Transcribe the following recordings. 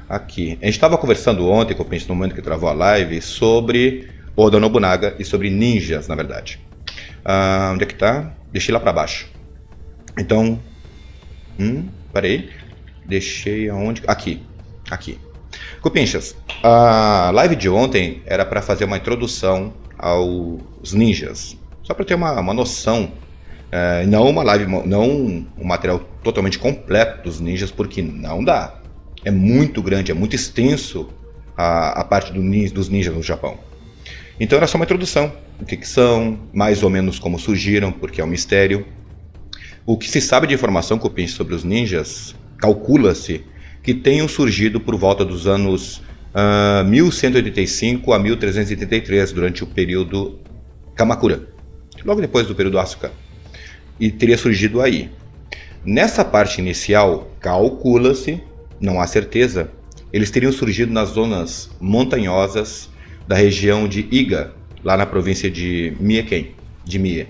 Aqui. A gente estava conversando ontem, no momento que travou a live, sobre Oda Nobunaga e sobre ninjas, na verdade. Onde é que tá? Deixei lá para baixo. Então, peraí. Deixei aonde? Aqui. Cupinchas, a live de ontem era para fazer uma introdução aos ninjas. Só para ter uma noção. Não uma live, não um material totalmente completo dos ninjas, porque não dá. É muito grande, é muito extenso a parte dos ninjas no Japão. Então era só uma introdução. O que são, mais ou menos como surgiram, porque é um mistério. O que se sabe de informação, Cupinchas, sobre os ninjas, calcula-se que tenham surgido por volta dos anos 1185 a 1383, durante o período Kamakura, logo depois do período Asuka, e teria surgido aí. Nessa parte inicial, calcula-se, não há certeza, eles teriam surgido nas zonas montanhosas da região de Iga, lá na província de Mie.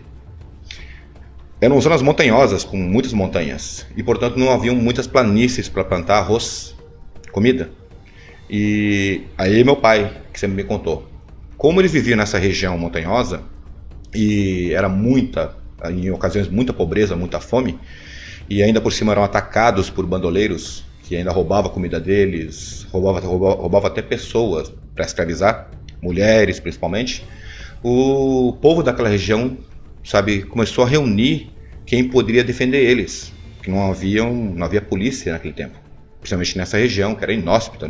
Eram zonas montanhosas, com muitas montanhas, e portanto não haviam muitas planícies para plantar arroz, comida. E aí meu pai, que sempre me contou, como eles viviam nessa região montanhosa, e era em ocasiões, muita pobreza, muita fome, e ainda por cima eram atacados por bandoleiros, que ainda roubavam a comida deles, roubava até pessoas para escravizar, mulheres principalmente. O povo daquela região, começou a reunir quem poderia defender eles, que não havia polícia naquele tempo, principalmente nessa região, que era inóspita.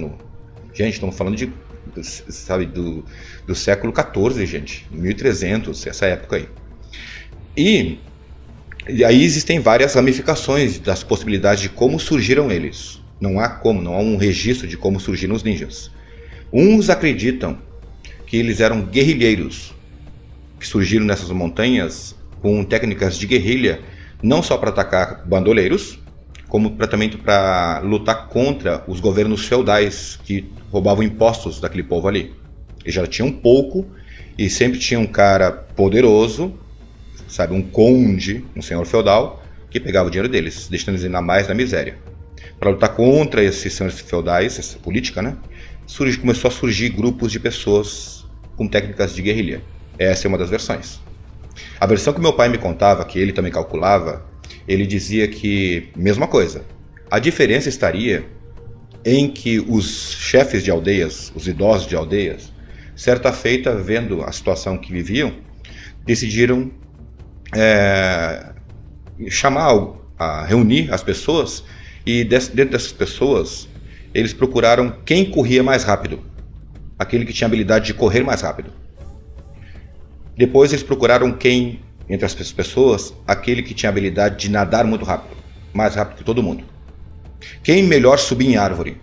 Gente, estamos falando do século XIV, gente, 1300, essa época aí. E aí existem várias ramificações das possibilidades de como surgiram eles. Não há um registro de como surgiram os ninjas. Uns acreditam que eles eram guerrilheiros, que surgiram nessas montanhas com técnicas de guerrilha, não só para atacar bandoleiros, como também para lutar contra os governos feudais que roubavam impostos daquele povo ali. Eles já tinham pouco e sempre tinha um cara poderoso, um conde, um senhor feudal, que pegava o dinheiro deles, deixando eles ainda mais na miséria. Para lutar contra esses senhores feudais, essa política, né, começou a surgir grupos de pessoas com técnicas de guerrilha. Essa é uma das versões. A versão que meu pai me contava, que ele também calculava, ele dizia que, mesma coisa, a diferença estaria em que os chefes de aldeias, os idosos de aldeias, certa feita, vendo a situação que viviam, decidiram reunir as pessoas, e dentro dessas pessoas, eles procuraram quem corria mais rápido, aquele que tinha habilidade de correr mais rápido. Depois eles procuraram entre as pessoas, aquele que tinha habilidade de nadar muito rápido, mais rápido que todo mundo. Quem melhor subia em árvore,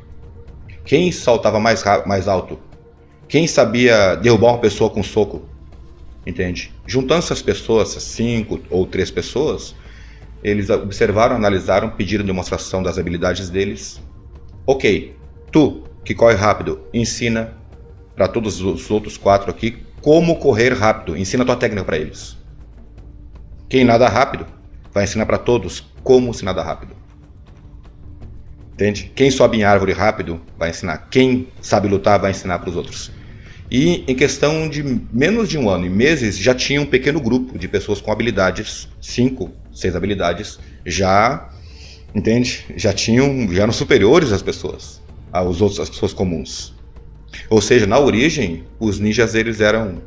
quem saltava mais alto, quem sabia derrubar uma pessoa com soco, entende? Juntando essas pessoas, 5 ou 3 pessoas, eles observaram, analisaram, pediram demonstração das habilidades deles. Ok, tu que corre rápido, ensina para todos os outros 4 aqui como correr rápido, ensina a tua técnica para eles. Quem nada rápido vai ensinar para todos como se nada rápido. Entende? Quem sobe em árvore rápido vai ensinar. Quem sabe lutar vai ensinar para os outros. E em questão de menos de um ano e meses, já tinha um pequeno grupo de pessoas com habilidades, 5, 6 habilidades, entende? Já eram superiores às pessoas, às pessoas comuns. Ou seja, na origem, os ninjas, eram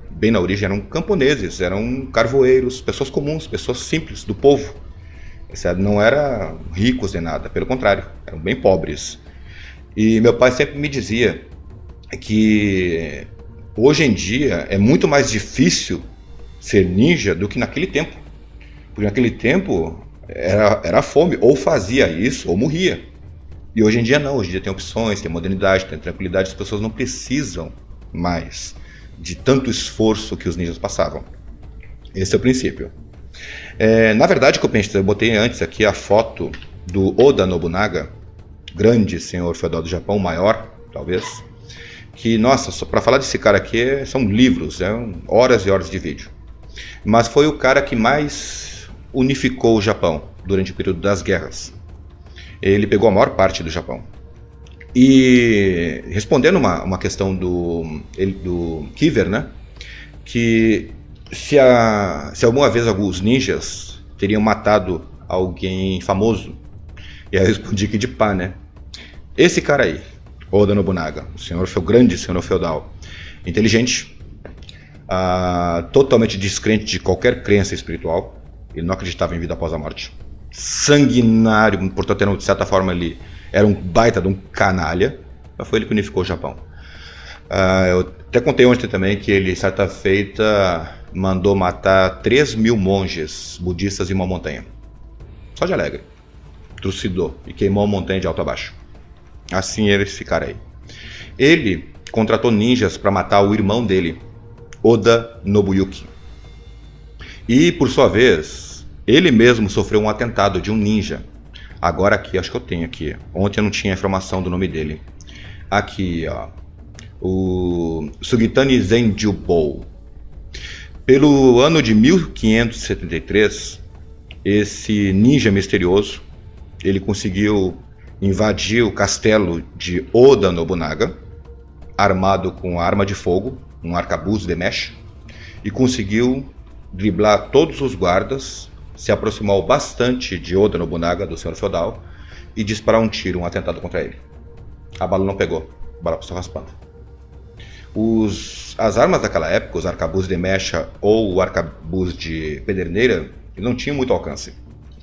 camponeses, eram carvoeiros, pessoas comuns, pessoas simples, do povo. Não eram ricos nem nada, pelo contrário, eram bem pobres. E meu pai sempre me dizia que hoje em dia é muito mais difícil ser ninja do que naquele tempo. Porque naquele tempo era fome, ou fazia isso ou morria. E hoje em dia não, hoje em dia tem opções, tem modernidade, tem tranquilidade, as pessoas não precisam mais de tanto esforço que os ninjas passavam. Esse é o princípio. Na verdade, eu botei antes aqui a foto do Oda Nobunaga, grande senhor feudal do Japão, maior, talvez, que, nossa, só para falar desse cara aqui são livros, horas e horas de vídeo. Mas foi o cara que mais unificou o Japão durante o período das guerras. Ele pegou a maior parte do Japão. E respondendo uma questão do Kiver, né? Que se alguma vez alguns ninjas teriam matado alguém famoso, e aí eu respondi que de pá, né? Esse cara aí, Oda Nobunaga, o grande senhor feudal, inteligente, totalmente descrente de qualquer crença espiritual, ele não acreditava em vida após a morte, sanguinário, portanto, de certa forma ele era um baita de um canalha, mas foi ele que unificou o Japão. Eu até contei ontem também que ele, certa feita, mandou matar 3.000 monges budistas em uma montanha, só de alegre, trucidou e queimou a montanha de alto a baixo. Assim eles ficaram aí. Ele contratou ninjas para matar o irmão dele, Oda Nobuyuki. E, por sua vez, ele mesmo sofreu um atentado de um ninja. Agora aqui, acho que eu tenho aqui. Ontem eu não tinha informação do nome dele. Aqui, ó. O Sugitani Zenjubou. Pelo ano de 1573, esse ninja misterioso, ele conseguiu invadir o castelo de Oda Nobunaga, armado com arma de fogo, um arcabuz de mecha, e conseguiu driblar todos os guardas, se aproximou bastante de Oda Nobunaga, do senhor feudal, e disparar um tiro, um atentado contra ele. A bala não pegou, a bala passou raspando. As armas daquela época, os arcabuzes de mecha ou o arcabuz de pederneira, não tinham muito alcance.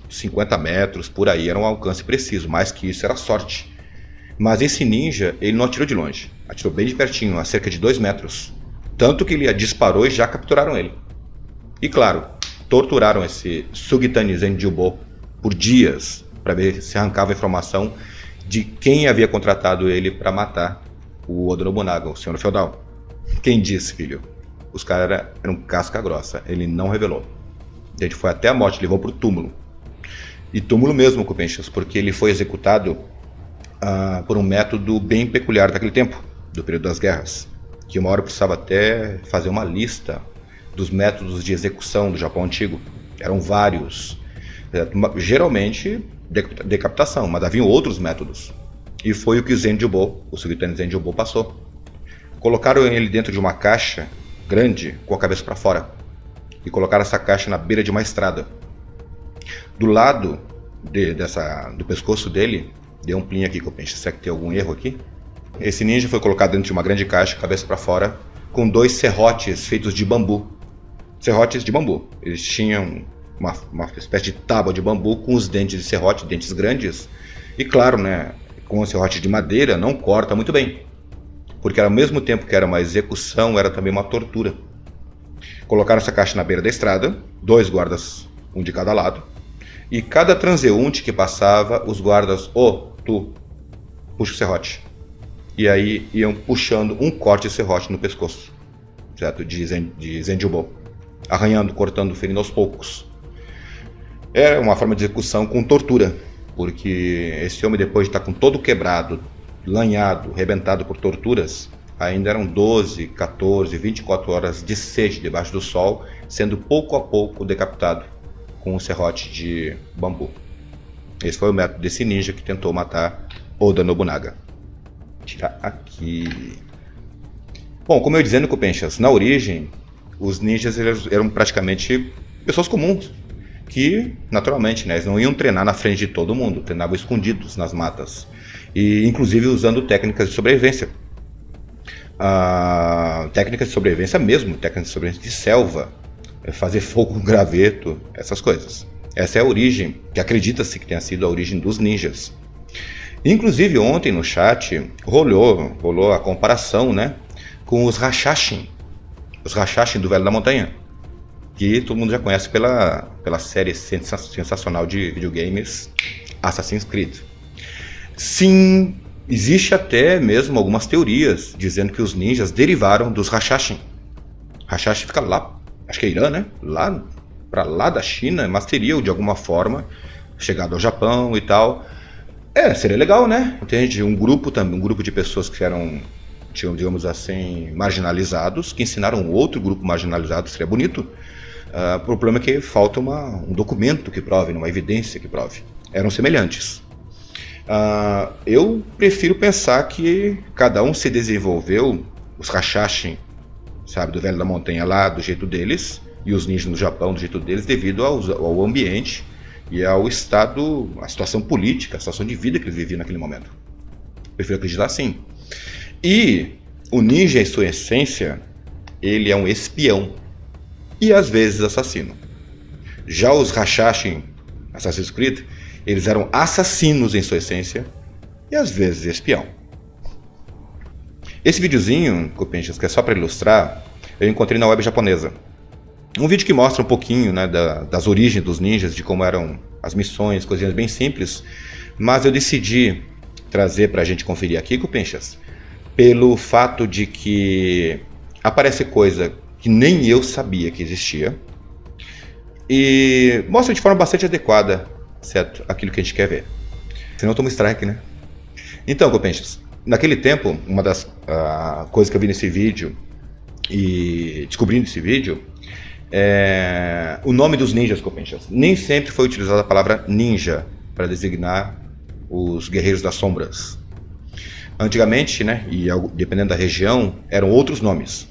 50 metros, por aí, era um alcance preciso, mais que isso era sorte. Mas esse ninja, ele não atirou de longe, atirou bem de pertinho, a cerca de 2 metros. Tanto que ele disparou e já capturaram ele. E claro, torturaram esse Sugitani Zenjubou por dias, para ver se arrancava a informação de quem havia contratado ele para matar o Oda Nobunaga, o senhor feudal. Quem disse, filho? Os caras eram casca grossa, ele não revelou. A gente foi até a morte, levou pro túmulo. E túmulo mesmo, Cupenchas, porque ele foi executado por um método bem peculiar daquele tempo, do período das guerras, que uma hora eu precisava até fazer uma lista dos métodos de execução do Japão antigo. Eram vários, geralmente decapitação, mas haviam outros métodos. E foi o que o Sugitani Zenjubou passou. Colocaram ele dentro de uma caixa grande, com a cabeça para fora, e colocaram essa caixa na beira de uma estrada. Do lado do pescoço dele, deu um plim aqui que eu penso, será que tem algum erro aqui? Esse ninja foi colocado dentro de uma grande caixa, cabeça para fora, com 2 serrotes feitos de bambu. Serrotes de bambu. Eles tinham uma espécie de tábua de bambu com os dentes de serrote, dentes grandes. E claro, né, com o serrote de madeira não corta muito bem, porque ao mesmo tempo que era uma execução, era também uma tortura. Colocaram essa caixa na beira da estrada, 2 guardas, um de cada lado, e cada transeunte que passava, os guardas, tu, puxa o serrote. E aí iam puxando um corte de serrote no pescoço, certo? De Zenjubou, arranhando, cortando, ferindo aos poucos. Era uma forma de execução com tortura, porque esse homem, depois de estar com todo quebrado, lanhado, rebentado por torturas, ainda eram 12, 14, 24 horas de sede debaixo do sol, sendo pouco a pouco decapitado com um serrote de bambu. Esse foi o método desse ninja que tentou matar Oda Nobunaga. Vou tirar aqui. Bom, como eu dizendo, Cupenchas, na origem, os ninjas eram praticamente pessoas comuns, que, naturalmente, né, eles não iam treinar na frente de todo mundo, treinavam escondidos nas matas, e inclusive usando técnicas de sobrevivência. Técnicas de sobrevivência mesmo, técnicas de sobrevivência de selva, fazer fogo com graveto, essas coisas. Essa é a origem, que acredita-se que tenha sido a origem dos ninjas. Inclusive ontem no chat rolou a comparação, né, com os Hashashin do Velho da Montanha, que todo mundo já conhece pela série sensacional de videogames Assassin's Creed. Sim, existe até mesmo algumas teorias dizendo que os ninjas derivaram dos Hashashin. Hashashin fica lá, acho que é Irã, né? Lá para lá da China, mas teriam de alguma forma chegado ao Japão e tal. Seria legal, né? Entende? Um grupo de pessoas que tinham, digamos assim, marginalizados, que ensinaram outro grupo marginalizado, seria bonito. O problema é que falta um documento que prove, uma evidência que prove. Eram semelhantes. Eu prefiro pensar que cada um se desenvolveu, os Hashashin, sabe, do Velho da Montanha lá, do jeito deles, e os ninjas no Japão do jeito deles, devido ao ambiente e ao estado, a situação política, a situação de vida que eles viviam naquele momento. Prefiro acreditar assim. E o ninja, em sua essência, ele é um espião e às vezes assassino. Já os Hashashin, Assassin's Creed, eles eram assassinos em sua essência e às vezes espião. Esse videozinho, Copinchas, que é só para ilustrar, eu encontrei na web japonesa. Um vídeo que mostra um pouquinho, né, das origens dos ninjas, de como eram as missões, coisinhas bem simples, mas eu decidi trazer para a gente conferir aqui, Copinchas, pelo fato de que aparece coisa que nem eu sabia que existia e mostra de forma bastante adequada, certo, aquilo que a gente quer ver. Senão toma strike, né? Então, Copinchas, naquele tempo, uma das coisas que eu vi nesse vídeo e descobri nesse vídeo é o nome dos ninjas, Copinchas. Nem sempre foi utilizada a palavra ninja para designar os guerreiros das sombras. Antigamente, né, e dependendo da região, eram outros nomes.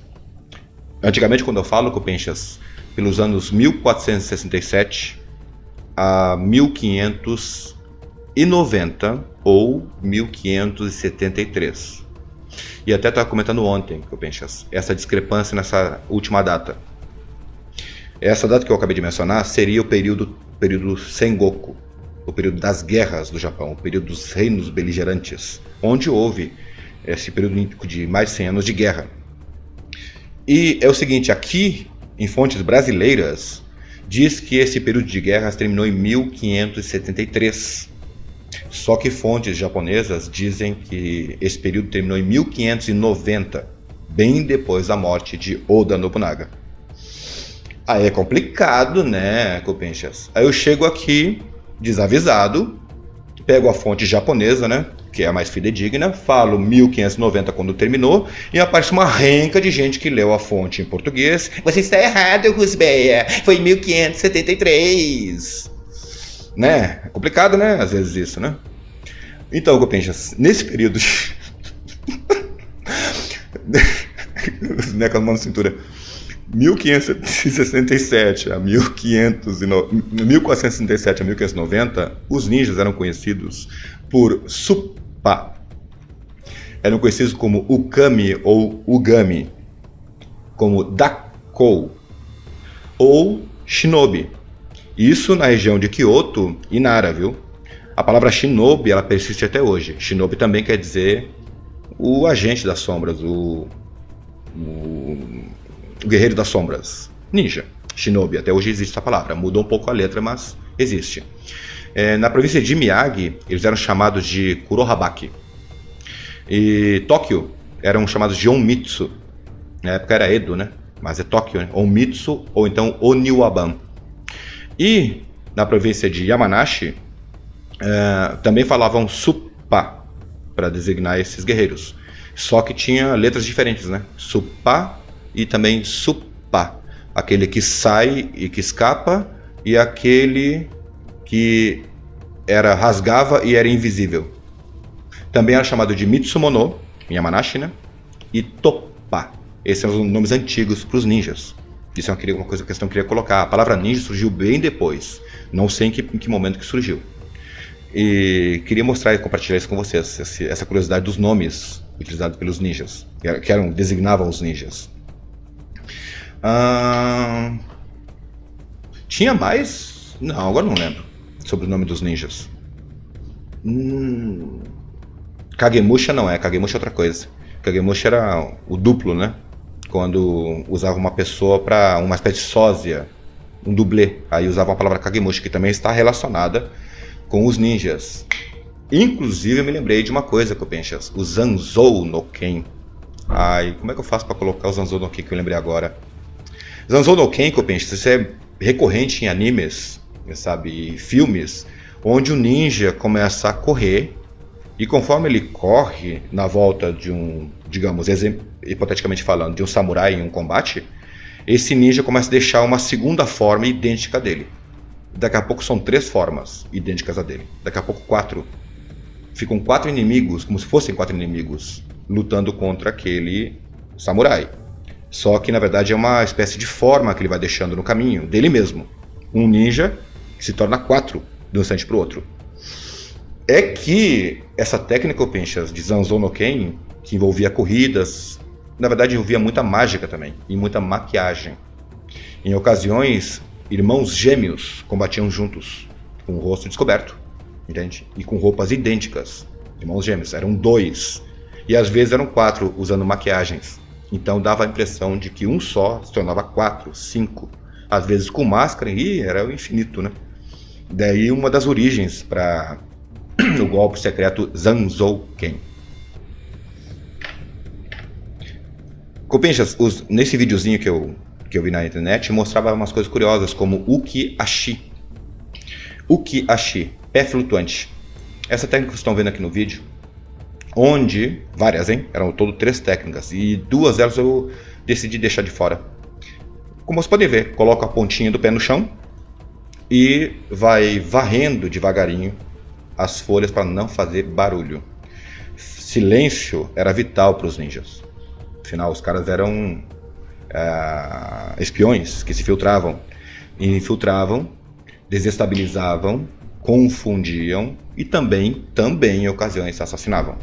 Antigamente, quando eu falo, Copinchas, pelos anos 1467 a 1590 ou 1573. E até estava comentando ontem, Copinchas, essa discrepância nessa última data. Essa data que eu acabei de mencionar seria o período Sengoku, o período das guerras do Japão, o período dos reinos beligerantes, onde houve esse período de mais de 100 anos de guerra. E é o seguinte, aqui em fontes brasileiras, diz que esse período de guerras terminou em 1573. Só que fontes japonesas dizem que esse período terminou em 1590, bem depois da morte de Oda Nobunaga. Aí é complicado, né, Copinchas? Aí eu chego aqui, desavisado, pego a fonte japonesa, né, que é a mais fidedigna, falo 1590 quando terminou, e aparece uma renca de gente que leu a fonte em português. Você está errado, Rusbeia, foi 1573. Né? É complicado, né, às vezes isso, né? Então, Copinchas, nesse período... né, com a mão na cintura... 1567 a 1467 a 1590, os ninjas eram conhecidos por Suppa. Eram conhecidos como Ukami ou Ugami, como Dakou ou Shinobi. Isso na região de Kyoto e Nara, viu? A palavra Shinobi, ela persiste até hoje. Shinobi também quer dizer o agente das sombras, o guerreiro das sombras, ninja, shinobi, até hoje existe essa palavra, mudou um pouco a letra, mas existe. Na província de Miyagi, eles eram chamados de Kurohabaki. E Tóquio eram chamados de Onmitsu. Na época era Edo, né? Mas é Tóquio, né? Onmitsu ou então Oniwaban. E na província de Yamanashi, também falavam Suppa para designar esses guerreiros. Só que tinha letras diferentes, né? Suppa e também Suppa, aquele que sai e que escapa, e aquele que rasgava e era invisível. Também era chamado de Mitsumono, em Yamanashi, né? E Toppa. Esses são os nomes antigos para os ninjas. Isso é uma questão que eu queria colocar. A palavra ninja surgiu bem depois. Não sei em que momento que surgiu. E queria mostrar e compartilhar isso com vocês, essa curiosidade dos nomes utilizados pelos ninjas, que designavam os ninjas. Tinha mais? Não, agora não lembro sobre o nome dos ninjas. Kagemusha não é, Kagemusha é outra coisa. Kagemusha era o duplo, né? Quando usava uma pessoa para uma espécie de sósia, um dublê. Aí usava a palavra Kagemusha, que também está relacionada com os ninjas. Inclusive eu me lembrei de uma coisa, Copinchas, o Zanzou no Ken. Ai, como é que eu faço para colocar o Zanzou no Ken que eu lembrei agora? Zanzou no Ken, Copinchas, isso é recorrente em animes, sabe, e filmes, onde o ninja começa a correr e conforme ele corre na volta de um, digamos, hipoteticamente falando, de um samurai em um combate, esse ninja começa a deixar uma segunda forma idêntica dele. Daqui a pouco são 3 formas idênticas a dele. Daqui a pouco 4, ficam 4 inimigos, como se fossem 4 inimigos, lutando contra aquele samurai. Só que na verdade é uma espécie de forma que ele vai deixando no caminho dele mesmo. Um ninja que se torna 4 de um instante para o outro. É que essa técnica, Pinchas, de Zanzou no Ken, que envolvia corridas, na verdade envolvia muita mágica também, e muita maquiagem. Em ocasiões, irmãos gêmeos combatiam juntos, com o rosto descoberto, entende? E com roupas idênticas. Irmãos gêmeos, eram 2. E às vezes eram 4, usando maquiagens. Então dava a impressão de que um só se tornava 4, 5. Às vezes com máscara, e era o infinito, né? Daí uma das origens para o golpe secreto Zanzou Ken. Copinchas, nesse videozinho que eu vi na internet, mostrava umas coisas curiosas, como Uki-Ashi. Uki-Ashi, pé flutuante. Essa técnica que vocês estão vendo aqui no vídeo, onde, várias, hein? Eram todo 3 técnicas, e 2 delas eu decidi deixar de fora. Como vocês podem ver, coloca a pontinha do pé no chão e vai varrendo devagarinho as folhas para não fazer barulho. Silêncio era vital para os ninjas. Afinal, os caras eram espiões que se infiltravam, desestabilizavam, confundiam e também em ocasiões assassinavam.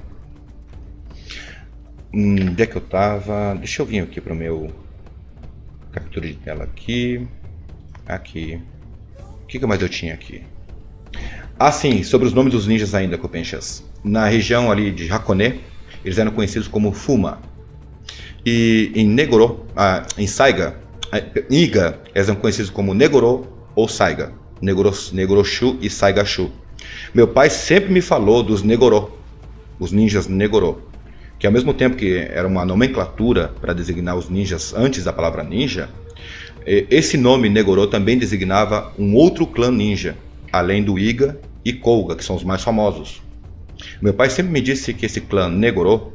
Onde é que eu tava? Deixa eu vir aqui para o meu captura de tela aqui. O que mais eu tinha aqui? Ah, sim, sobre os nomes dos ninjas ainda, Copinchas. Na região ali de Hakone, eles eram conhecidos como Fuma. E em Negoro, em Saiga, em Iga, eles eram conhecidos como Negoro ou Saiga. Negoroshu e Saigashu. Meu pai sempre me falou dos Negoro, os ninjas Negoro, que ao mesmo tempo que era uma nomenclatura para designar os ninjas antes da palavra ninja, esse nome Negoro também designava um outro clã ninja, além do Iga e Kouga, que são os mais famosos. Meu pai sempre me disse que esse clã Negoro,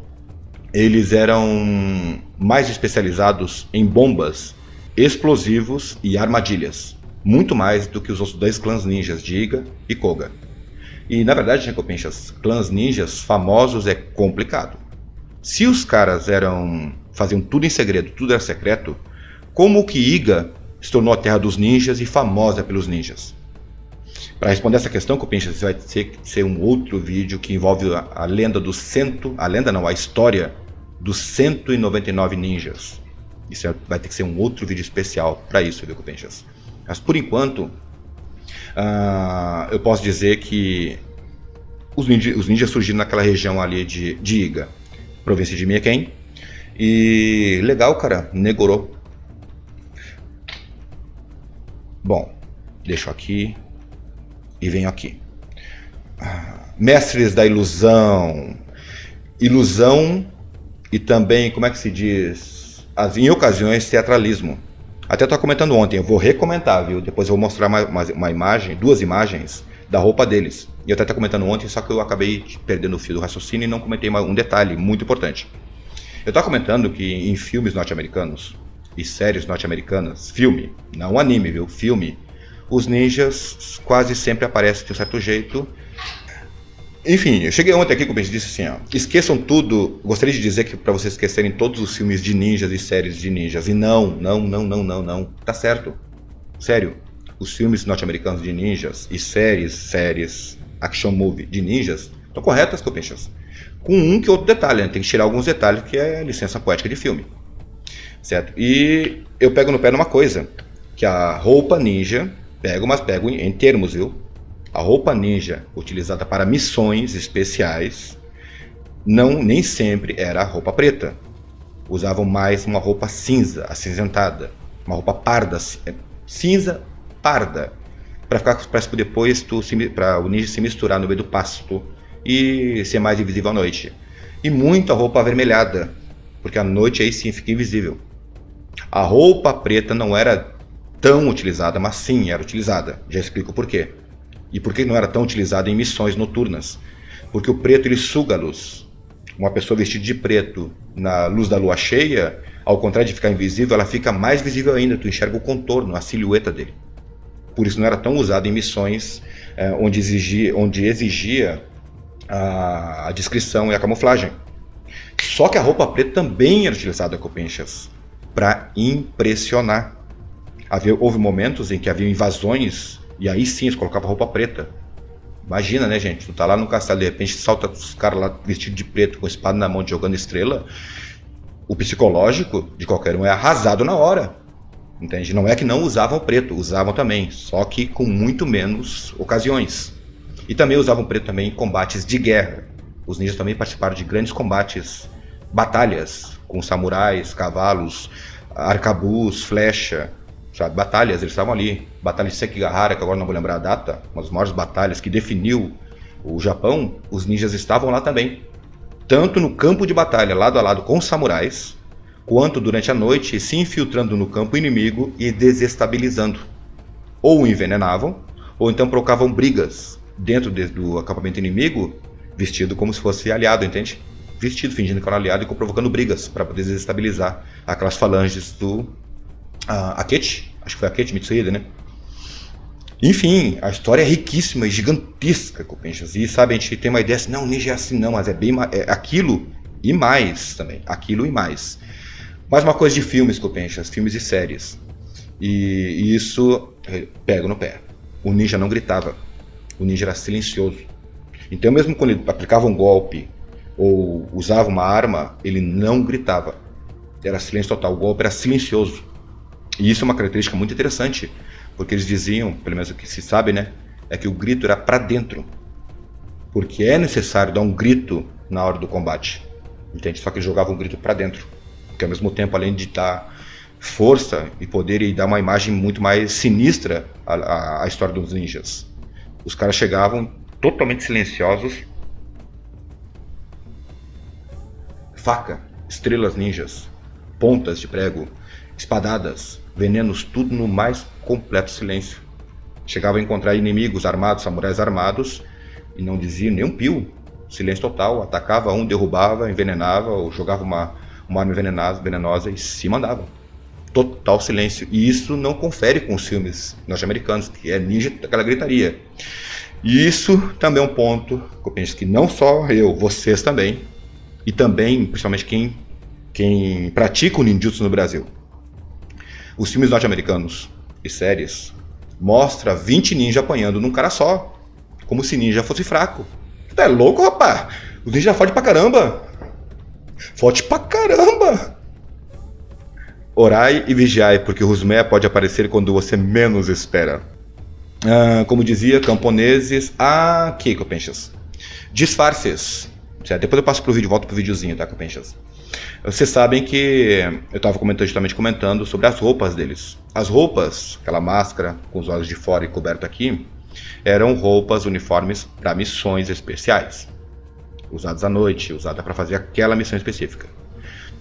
eles eram mais especializados em bombas, explosivos e armadilhas, muito mais do que os outros 2 clãs ninjas de Iga e Kouga. E na verdade, Recompenchas, clãs ninjas famosos é complicado. Se os caras faziam tudo em segredo, tudo era secreto, como que Iga se tornou a terra dos ninjas e famosa pelos ninjas? Para responder essa questão, Copinchas, vai ter que ser um outro vídeo que envolve a lenda a história dos 199 ninjas. Isso vai ter que ser um outro vídeo especial para isso, viu, Copinchas? Mas por enquanto, eu posso dizer que os ninjas surgiram naquela região ali de Iga, província de Mieken. E legal, cara, Negoro. Bom, deixo aqui e venho aqui. Mestres da ilusão. Ilusão e também, como é que se diz? Em ocasiões, teatralismo. Até estava comentando ontem, eu vou recomentar, viu? Depois eu vou mostrar uma imagem, 2 imagens da roupa deles. E eu até estava comentando ontem, só que eu acabei perdendo o fio do raciocínio e não comentei um detalhe muito importante. Eu estava comentando que em filmes norte-americanos e séries norte-americanas, filme, não anime, viu? Filme, os ninjas quase sempre aparecem de um certo jeito. Enfim, eu cheguei ontem aqui com o disse assim, ó, esqueçam tudo, gostaria de dizer que para vocês esquecerem todos os filmes de ninjas e séries de ninjas. E não, tá certo. Sério, os filmes norte-americanos de ninjas e séries, action movie de ninjas, estão corretas, Copinchas. Com um que outro detalhe, né? Tem que tirar alguns detalhes, que é licença poética de filme. Certo? E eu pego no pé numa coisa, que a roupa ninja, pego em termos, viu? A roupa ninja utilizada para missões especiais nem sempre era a roupa preta. Usavam mais uma roupa cinza, acinzentada, uma roupa parda, cinza parda, para depois para o ninja se misturar no meio do pasto e ser mais invisível à noite. E muita roupa avermelhada, porque à noite aí sim fica invisível. A roupa preta não era tão utilizada, mas sim era utilizada. Já explico por quê. E por que não era tão utilizada em missões noturnas? Porque o preto ele suga a luz. Uma pessoa vestida de preto na luz da lua cheia, ao contrário de ficar invisível, ela fica mais visível ainda. Tu enxerga o contorno, a silhueta dele. Por isso não era tão usada em missões onde exigia a descrição e a camuflagem. Só que a roupa preta também era utilizada, Copenchas, para impressionar. Houve momentos em que havia invasões e aí sim eles colocavam roupa preta. Imagina, né, gente? Tu tá lá no castelo, de repente salta os caras lá vestidos de preto, com espada na mão, jogando estrela. O psicológico de qualquer um é arrasado na hora. Entende? Não é que não usavam preto, usavam também, só que com muito menos ocasiões. E também usavam preto também em combates de guerra. Os ninjas também participaram de grandes combates, batalhas com samurais, cavalos, arcabuz, flecha, sabe? Batalhas, eles estavam ali. Batalha de Sekigahara, que agora não vou lembrar a data, uma das maiores batalhas que definiu o Japão, os ninjas estavam lá também. Tanto no campo de batalha, lado a lado com os samurais, quanto durante a noite se infiltrando no campo inimigo e desestabilizando. Ou envenenavam, ou então provocavam brigas dentro do acampamento inimigo, vestido como se fosse aliado, entende? Vestido, fingindo que era aliado e provocando brigas para poder desestabilizar aquelas falanges do Akechi, acho que foi Akechi Mitsuhide, né? Enfim, a história é riquíssima e gigantesca, Copenchas. E sabe, a gente tem uma ideia assim, não, ninja é assim não, mas é bem aquilo e mais também, aquilo e mais. Mais uma coisa de filmes, Copenchas, filmes e séries. E isso pega no pé. O ninja não gritava, o ninja era silencioso. Então mesmo quando ele aplicava um golpe ou usava uma arma, ele não gritava. Era silêncio total, o golpe era silencioso. E isso é uma característica muito interessante, porque eles diziam, pelo menos o que se sabe, né, é que o grito era para dentro. Porque é necessário dar um grito na hora do combate. Entende? Só que eles jogavam um grito para dentro. Que ao mesmo tempo, além de dar força e poder e dar uma imagem muito mais sinistra à história dos ninjas. Os caras chegavam totalmente silenciosos. Faca, estrelas ninjas, pontas de prego, espadadas, venenos, tudo no mais completo silêncio. Chegavam a encontrar inimigos armados, samurais armados, e não diziam nem um pio. Silêncio total, atacava um, derrubava, envenenava, ou jogava uma arma venenosa e se mandava. Total silêncio. E isso não confere com os filmes norte-americanos, que é ninja, aquela gritaria. E isso também é um ponto que eu penso que não só eu, vocês também, e também, principalmente quem pratica o ninjutsu no Brasil. Os filmes norte-americanos e séries mostram 20 ninjas apanhando num cara só, como se ninja fosse fraco. Tu é louco, rapaz? Os ninjas forte pra caramba! Forte pra caramba! Orai e vigiai, porque o Rusmeia pode aparecer quando você menos espera. Como dizia, camponeses... Aqui, Copenchas. Disfarces. Certo? Depois eu passo pro vídeo, volto pro videozinho, tá, Copenchas? Vocês sabem que eu estava justamente comentando sobre as roupas deles. As roupas, aquela máscara com os olhos de fora e coberto aqui, eram roupas, uniformes para missões especiais. Usadas à noite, usada para fazer aquela missão específica.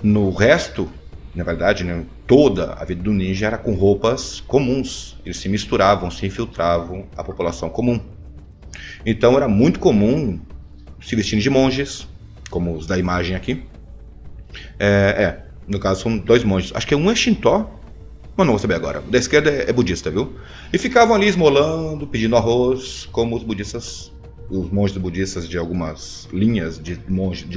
No resto, na verdade, né, toda a vida do ninja era com roupas comuns. Eles se misturavam, se infiltravam a população comum. Então era muito comum se vestindo de monges, como os da imagem aqui. No caso são dois monges. Acho que um é Shinto, mas não vou saber agora. O da esquerda é budista, viu? E ficavam ali esmolando, pedindo arroz, como os budistas, os monges budistas de algumas linhas de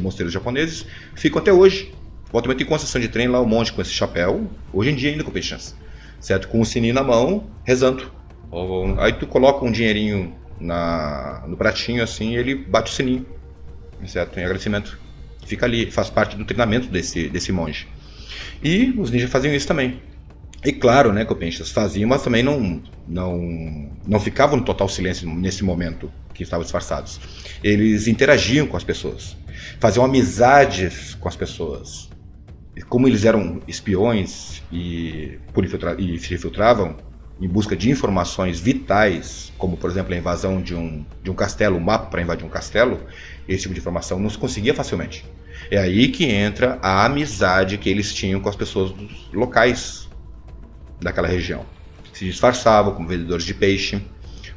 mosteiros japoneses, ficam até hoje. Volta também tem concessão de trem lá, o monge com esse chapéu, hoje em dia ainda com chance, certo? Com o sininho na mão, rezando. Aí tu coloca um dinheirinho no pratinho assim, e ele bate o sininho, certo? Em agradecimento. Fica ali, faz parte do treinamento desse monge. E os ninjas faziam isso também. E claro, né, Copenchas, faziam, mas também não ficavam no total silêncio nesse momento que estavam disfarçados. Eles interagiam com as pessoas, faziam amizades com as pessoas. E como eles eram espiões e se infiltravam em busca de informações vitais, como por exemplo a invasão de um castelo, um mapa para invadir um castelo, esse tipo de informação não se conseguia facilmente. É aí que entra a amizade que eles tinham com as pessoas dos locais daquela região. Se disfarçavam como vendedores de peixe,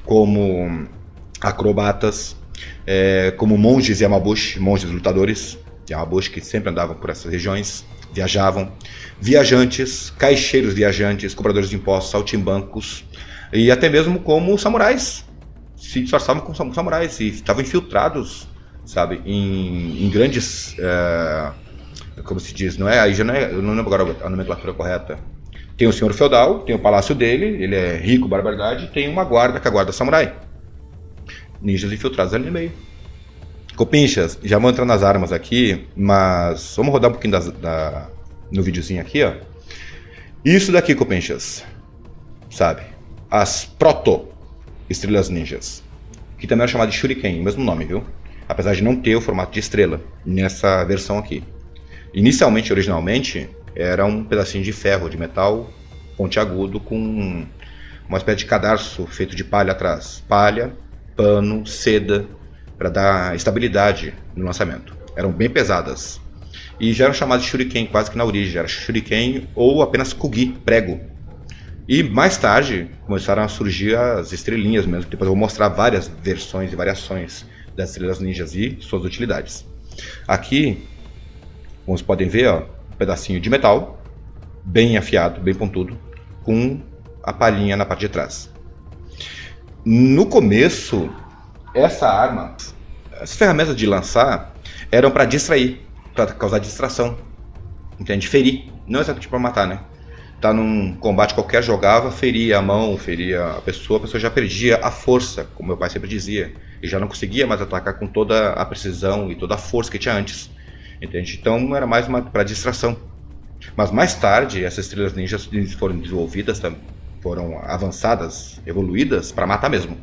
como acrobatas, como monges Yamabushi, monges lutadores Yamabushi que sempre andavam por essas regiões, viajavam, viajantes, caixeiros viajantes, cobradores de impostos, saltimbancos e até mesmo como samurais. Se disfarçavam como samurais e estavam infiltrados sabe? Em grandes, como se diz, não é? Aí já não é, eu não lembro agora a nomenclatura correta. Tem o senhor feudal, tem o palácio dele, ele é rico, barbaridade, e tem uma guarda, que é a guarda samurai. Ninjas infiltrados ali no meio. Copinchas, já vou entrar nas armas aqui, mas vamos rodar um pouquinho no videozinho aqui, ó. Isso daqui, Copinchas, sabe? As proto-estrelas ninjas, que também é chamado de Shuriken, mesmo nome, viu? Apesar de não ter o formato de estrela nessa versão aqui. Inicialmente, originalmente, era um pedacinho de ferro, de metal pontiagudo, com uma espécie de cadarço feito de palha atrás. Palha, pano, seda, para dar estabilidade no lançamento. Eram bem pesadas. E já eram chamadas de Shuriken, quase que na origem. Era Shuriken ou apenas Kugi, prego. E mais tarde começaram a surgir as estrelinhas mesmo. Depois eu vou mostrar várias versões e variações das estrelas ninjas e suas utilidades. Aqui, como vocês podem ver, ó, um pedacinho de metal, bem afiado, bem pontudo, com a palhinha na parte de trás. No começo, essa arma, as ferramentas de lançar eram para distrair, para causar distração, entende? Ferir, não exatamente para matar, né? Tá num combate qualquer, jogava, feria a mão, feria a pessoa já perdia a força, como meu pai sempre dizia, e já não conseguia mais atacar com toda a precisão e toda a força que tinha antes, entende? Então era mais para distração. Mas mais tarde, essas estrelas ninjas foram desenvolvidas, foram avançadas, evoluídas para matar mesmo.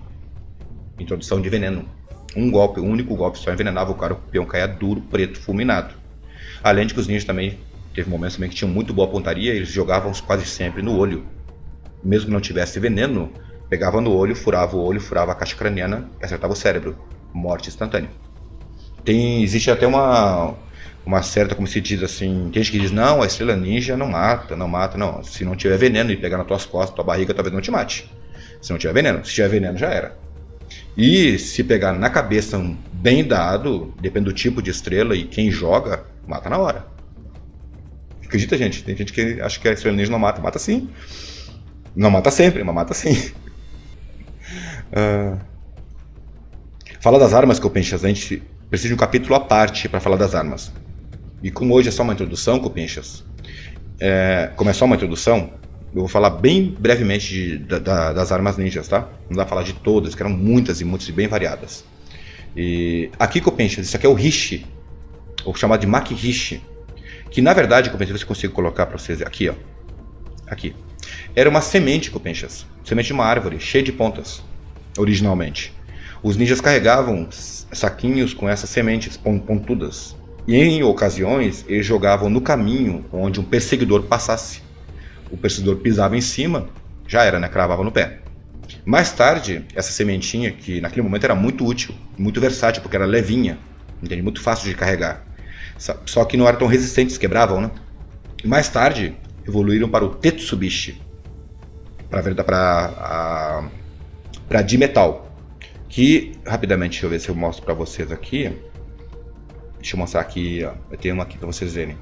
Introdução de veneno. Um golpe, um único golpe só envenenava o cara, o peão caía duro, preto, fulminado. Além de que os ninjas também, teve momentos também que tinham muito boa pontaria, eles jogavam quase sempre no olho. Mesmo que não tivesse veneno, pegava no olho, furava a caixa craniana e acertava o cérebro. Morte instantânea. Existe até uma certa, como se diz assim, tem gente que diz, não, a estrela ninja não mata, não. Se não tiver veneno e pegar nas tuas costas, tua barriga, talvez não te mate. Se não tiver veneno, se tiver veneno já era. E se pegar na cabeça bem dado, depende do tipo de estrela e quem joga, mata na hora. Acredita, gente? Tem gente que acha que a estrela ninja não mata. Mata sim. Não mata sempre, mas mata sim. Fala das armas, Copinchas. A gente precisa de um capítulo à parte para falar das armas. E como hoje é só uma introdução, Copinchas, como é só uma introdução, eu vou falar bem brevemente das armas ninjas, tá? Não dá pra falar de todas, que eram muitas e bem variadas. E aqui, Copinchas, isso aqui é o Rishi, ou chamado de Maki-Rishi, que na verdade, Copinchas, se eu consigo colocar para vocês aqui, ó. Aqui. Era uma semente, Copinchas, semente de uma árvore, cheia de pontas, originalmente. Os ninjas carregavam saquinhos com essas sementes pontudas. E em ocasiões, eles jogavam no caminho onde um perseguidor passasse. O perseguidor pisava em cima, já era, né? Cravava no pé. Mais tarde, essa sementinha, que naquele momento era muito útil, muito versátil, porque era levinha, entende? Muito fácil de carregar. Só que não eram tão resistentes, quebravam, né? E mais tarde, evoluíram para o Tetsubishi, para de metal. Que, rapidamente, deixa eu ver se eu mostro para vocês aqui. Deixa eu mostrar aqui, ó. Eu tenho uma aqui para vocês verem.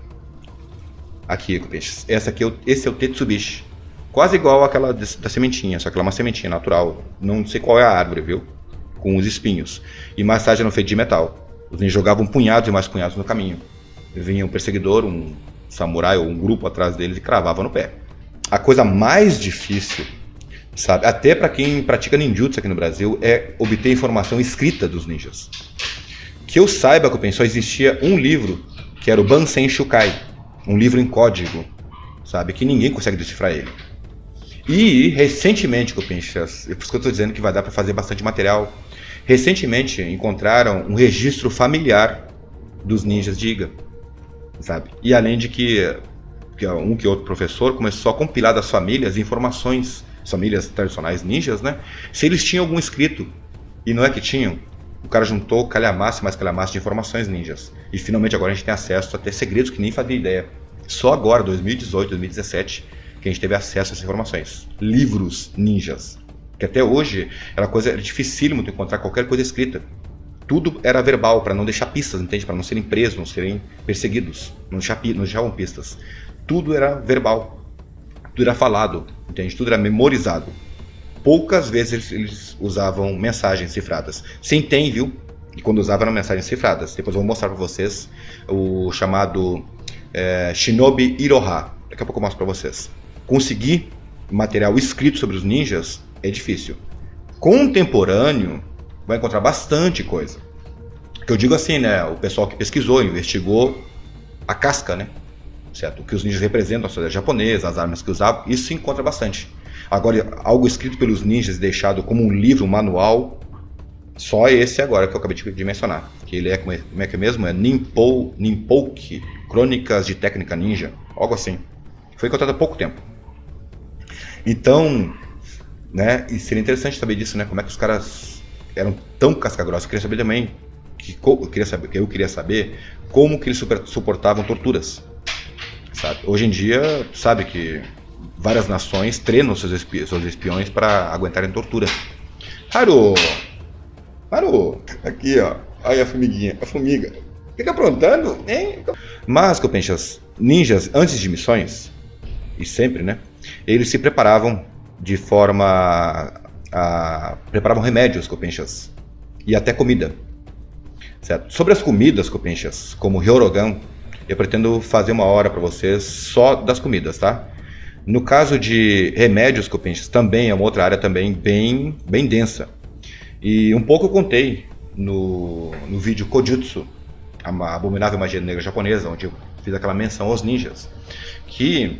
Aqui, peixes. Esse é o Tetsubishi. Quase igual àquela da sementinha, só que ela é uma sementinha natural. Não sei qual é a árvore, viu? Com os espinhos. E mais tarde eram feitos de metal. Os ninjas jogavam punhados e mais punhados no caminho. Vinha um perseguidor, um samurai ou um grupo atrás deles e cravava no pé. A coisa mais difícil, sabe, até para quem pratica ninjutsu aqui no Brasil, é obter informação escrita dos ninjas. Que eu saiba, que só existia um livro, que era o Bansen Shukai, um livro em código, sabe, que ninguém consegue decifrar ele. E recentemente, é por isso que eu estou dizendo que vai dar para fazer bastante material. Recentemente encontraram um registro familiar dos ninjas de Iga, sabe? E além de que um que outro professor começou a compilar das famílias informações, famílias tradicionais ninjas, né? Se eles tinham algum escrito, e não é que tinham, o cara juntou calhamaço mais calhamaço de informações ninjas. E finalmente agora a gente tem acesso a ter segredos que nem fazia ideia. Só agora, 2018, 2017, que a gente teve acesso a essas informações. Livros ninjas. Que até hoje era dificílimo de encontrar qualquer coisa escrita. Tudo era verbal, para não deixar pistas, entende? Para não serem presos, não serem perseguidos. Não deixavam pistas. Tudo era verbal. Tudo era falado, entende? Tudo era memorizado. Poucas vezes eles usavam mensagens cifradas. Sim, tem, viu? E quando usava eram mensagens cifradas. Depois eu vou mostrar para vocês o chamado Shinobi Iroha. Daqui a pouco eu mostro para vocês. Conseguir material escrito sobre os ninjas é difícil. Contemporâneo vai encontrar bastante coisa. Que eu digo assim, né? O pessoal que pesquisou, investigou a casca, né? Certo? O que os ninjas representam, a sociedade japonesa, as armas que usavam, isso se encontra bastante. Agora, algo escrito pelos ninjas, deixado como um livro, um manual, só esse agora que eu acabei de mencionar. Que ele é, como é que é mesmo? É Ninpouki, Crônicas de Técnica Ninja, algo assim. Foi encontrado há pouco tempo. Então, né, e seria interessante saber disso, né? Como é que os caras eram tão casca-grossa. Eu queria saber também, eu queria saber como que eles suportavam torturas. Sabe? Hoje em dia, sabe que várias nações treinam seus espiões para aguentarem tortura. Haru! Aqui, ó. Olha a formiguinha. A formiga. Fica aprontando, hein? Mas, Copenchas, ninjas, antes de missões, e sempre, né? Eles se preparavam de forma preparavam remédios, Copenchas, e até comida. Certo? Sobre as comidas, Copenchas, como Ryogan, eu pretendo fazer uma hora para vocês só das comidas, tá? No caso de remédios, Copenchas, também é uma outra área também bem densa. E um pouco eu contei no vídeo Kojutsu, a abominável magia negra japonesa, onde eu fiz aquela menção aos ninjas, que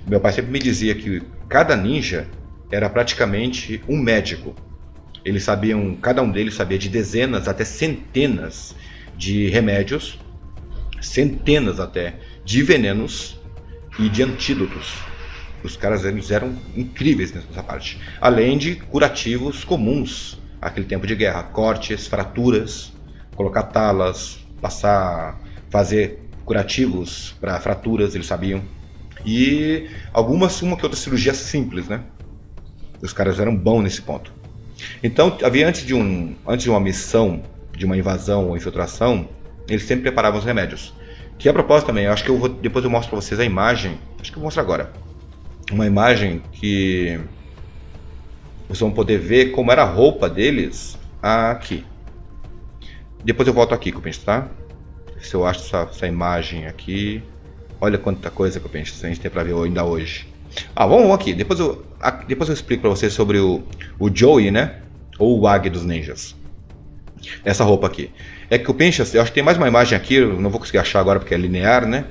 meu pai sempre me dizia que cada ninja era praticamente um médico. Eles sabiam, cada um deles sabia de dezenas até centenas de remédios, centenas até de venenos e de antídotos. Os caras eles eram incríveis nessa parte. Além de curativos comuns, aquele tempo de guerra, cortes, fraturas, colocar talas, fazer curativos para fraturas, eles sabiam. E uma que outra cirurgia simples, né? Os caras eram bons nesse ponto. Então, havia antes de uma missão, de uma invasão ou infiltração, eles sempre preparavam os remédios. Que a propósito também, eu acho que depois eu mostro para vocês a imagem, acho que eu vou mostrar agora. Uma imagem que vocês vão poder ver como era a roupa deles aqui. Depois eu volto aqui, que eu penso, tá? Se eu acho essa imagem aqui. Olha quanta coisa que eu penso a gente tem para ver ainda hoje. Vamos aqui. Depois eu explico para vocês sobre o Joey, né? Ou o Wag dos ninjas. Essa roupa aqui. É que eu penso, eu acho que tem mais uma imagem aqui, eu não vou conseguir achar agora porque é linear, né?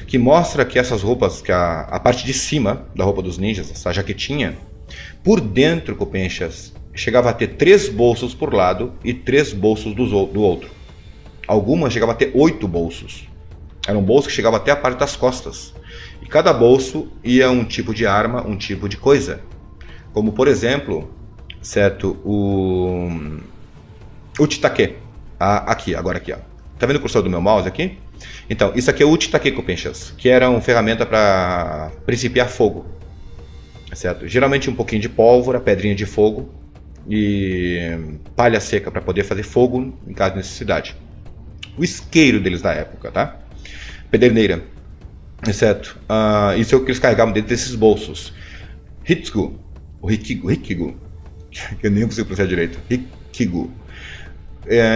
Que mostra que essas roupas, que a parte de cima da roupa dos ninjas, essa jaquetinha, por dentro, Copenchas, chegava a ter 3 bolsos por lado e 3 bolsos do outro. Algumas chegavam a ter 8 bolsos. Era um bolso que chegava até a parte das costas. E cada bolso ia um tipo de arma, um tipo de coisa. Como, por exemplo, certo, o Uchitake. Aqui, agora aqui, ó. Tá vendo o cursor do meu mouse aqui? Então, isso aqui é o Uchitake, Copenchas, que era uma ferramenta para principiar fogo. Certo? Geralmente um pouquinho de pólvora, pedrinha de fogo e palha seca para poder fazer fogo em caso de necessidade. O isqueiro deles da época, tá? Pederneira, certo? Isso é o que eles carregavam dentro desses bolsos. Hikigu, que eu nem consigo pronunciar direito. Hikigu.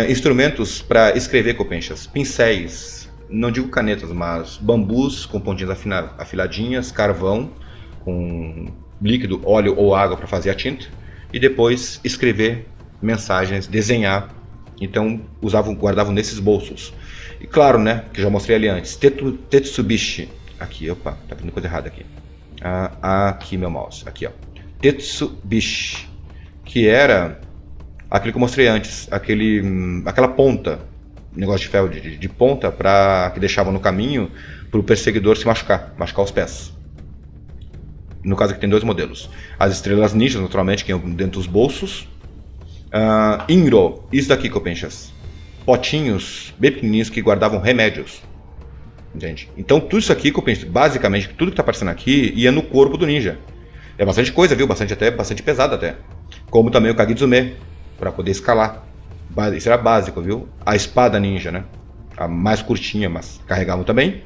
Instrumentos para escrever, Copenchas. Pincéis, não digo canetas, mas bambus com pontinhas afiladinhas, carvão com líquido, óleo ou água para fazer a tinta. E depois escrever mensagens, desenhar. Então guardavam nesses bolsos. E claro, né, que já mostrei ali antes, Tetsubishi, aqui, opa, tá vendo coisa errada aqui. Aqui meu mouse, aqui ó, Tetsubishi, que era aquele que eu mostrei antes, aquela ponta, negócio de ferro de ponta que deixavam no caminho para o perseguidor se machucar os pés. No caso aqui tem 2 modelos, as estrelas ninjas naturalmente que iam dentro dos bolsos, Inro, isso daqui, Copenchas, potinhos bem pequenininhos que guardavam remédios. Entende? Então tudo isso aqui, basicamente, tudo que está aparecendo aqui ia no corpo do ninja. É bastante coisa, viu? Bastante pesado até. Como também o Kagizume, para poder escalar. Isso era básico, viu? A espada ninja, né? A mais curtinha, mas carregavam também.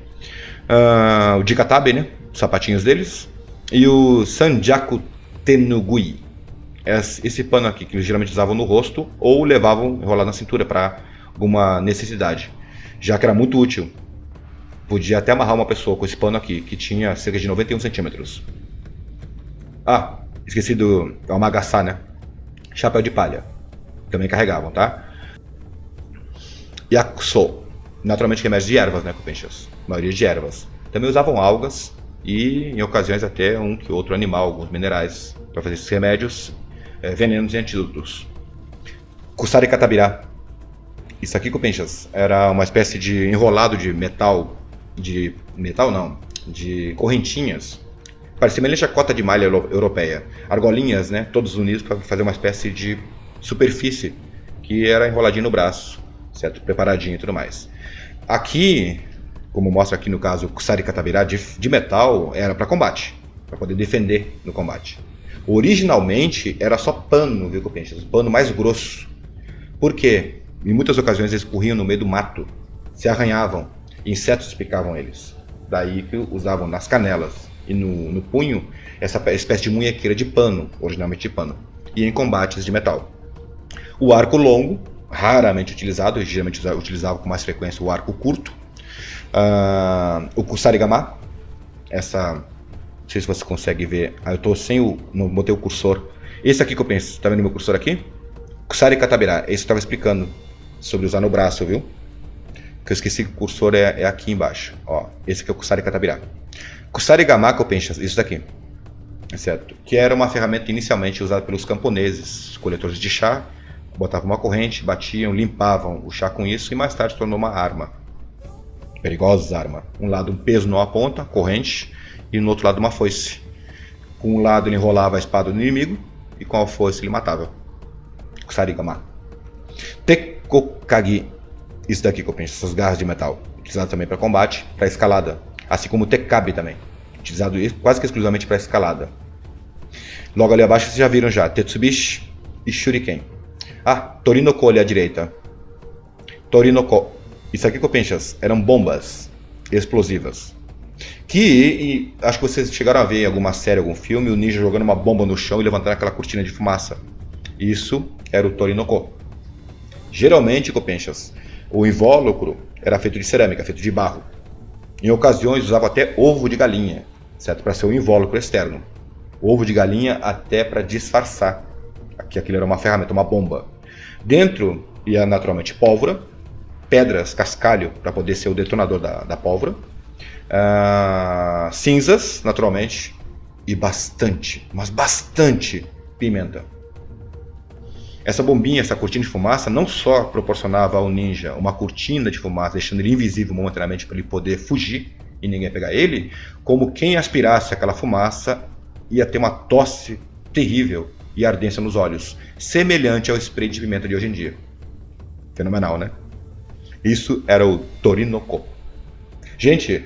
O Jikatabe, né? Os sapatinhos deles. E o Sanjaku Tenugui. Esse pano aqui que eles geralmente usavam no rosto ou levavam enrolado na cintura para alguma necessidade, já que era muito útil. Podia até amarrar uma pessoa com esse pano aqui, que tinha cerca de 91 centímetros. Ah, esqueci do amagaçá, né? Chapéu de palha. Também carregavam, tá? Yakuso. Naturalmente remédios de ervas, né, cupinchas? A maioria de ervas. Também usavam algas e, em ocasiões, até um que outro animal, alguns minerais, para fazer esses remédios, venenos e antídotos. Kusari Katabira. Isso aqui, cupinchas, era uma espécie de enrolado de metal. De metal não, de correntinhas. Parecia semelhante à cota de malha europeia. Argolinhas, né, todos unidos para fazer uma espécie de superfície que era enroladinho no braço, certo? Preparadinho e tudo mais. Aqui, como mostra aqui no caso o Kusari Katabira de metal, era para combate, para poder defender no combate. Originalmente era só pano, viu, cupinchas? Pano mais grosso. Por quê? Em muitas ocasiões eles corriam no meio do mato, se arranhavam, insetos picavam eles. Daí que usavam nas canelas e no punho essa espécie de munhequeira de pano, originalmente de pano, e em combates de metal. O arco longo, raramente utilizado, geralmente utilizava com mais frequência o arco curto. O kusarigama, essa, não sei se você consegue ver, eu estou sem não botei o cursor. Esse aqui que eu penso, está vendo meu cursor aqui? Kusari Katabira, esse que eu estava explicando sobre usar no braço, viu? Que eu esqueci que o cursor é aqui embaixo. Ó, esse aqui é o Kusari Katabira. Kusarigama, que eu penso, isso daqui, certo? Que era uma ferramenta inicialmente usada pelos camponeses, coletores de chá. Botavam uma corrente, batiam, limpavam o chá com isso e mais tarde tornou uma arma. Perigosa arma. Um lado um peso numa ponta, corrente, e no outro lado uma foice. Com um lado ele enrolava a espada do inimigo e com a foice ele matava. Kusarigama. Tekokagi. Isso daqui que eu penso, essas garras de metal. Utilizado também para combate, para escalada. Assim como o Tekabi também. Utilizado quase que exclusivamente para escalada. Logo ali abaixo vocês já viram já. Tetsubishi e Shuriken. Torinoko ali à direita. Torinoko. Isso aqui, copinchas, eram bombas explosivas. Que acho que vocês chegaram a ver em alguma série, algum filme, o ninja jogando uma bomba no chão e levantando aquela cortina de fumaça. Isso era o Torinoko. Geralmente, copinchas, o invólucro era feito de cerâmica, feito de barro. Em ocasiões usava até ovo de galinha, certo? Para ser o invólucro externo. Ovo de galinha até para disfarçar que aquilo era uma ferramenta, uma bomba. Dentro ia naturalmente pólvora, pedras, cascalho para poder ser o detonador da pólvora, cinzas, naturalmente, e bastante, mas bastante pimenta. Essa bombinha, essa cortina de fumaça, não só proporcionava ao ninja uma cortina de fumaça, deixando ele invisível momentaneamente para ele poder fugir e ninguém pegar ele, como quem aspirasse aquela fumaça ia ter uma tosse terrível e ardência nos olhos, semelhante ao spray de pimenta de hoje em dia. Fenomenal, né? Isso era o Torinoko. Gente,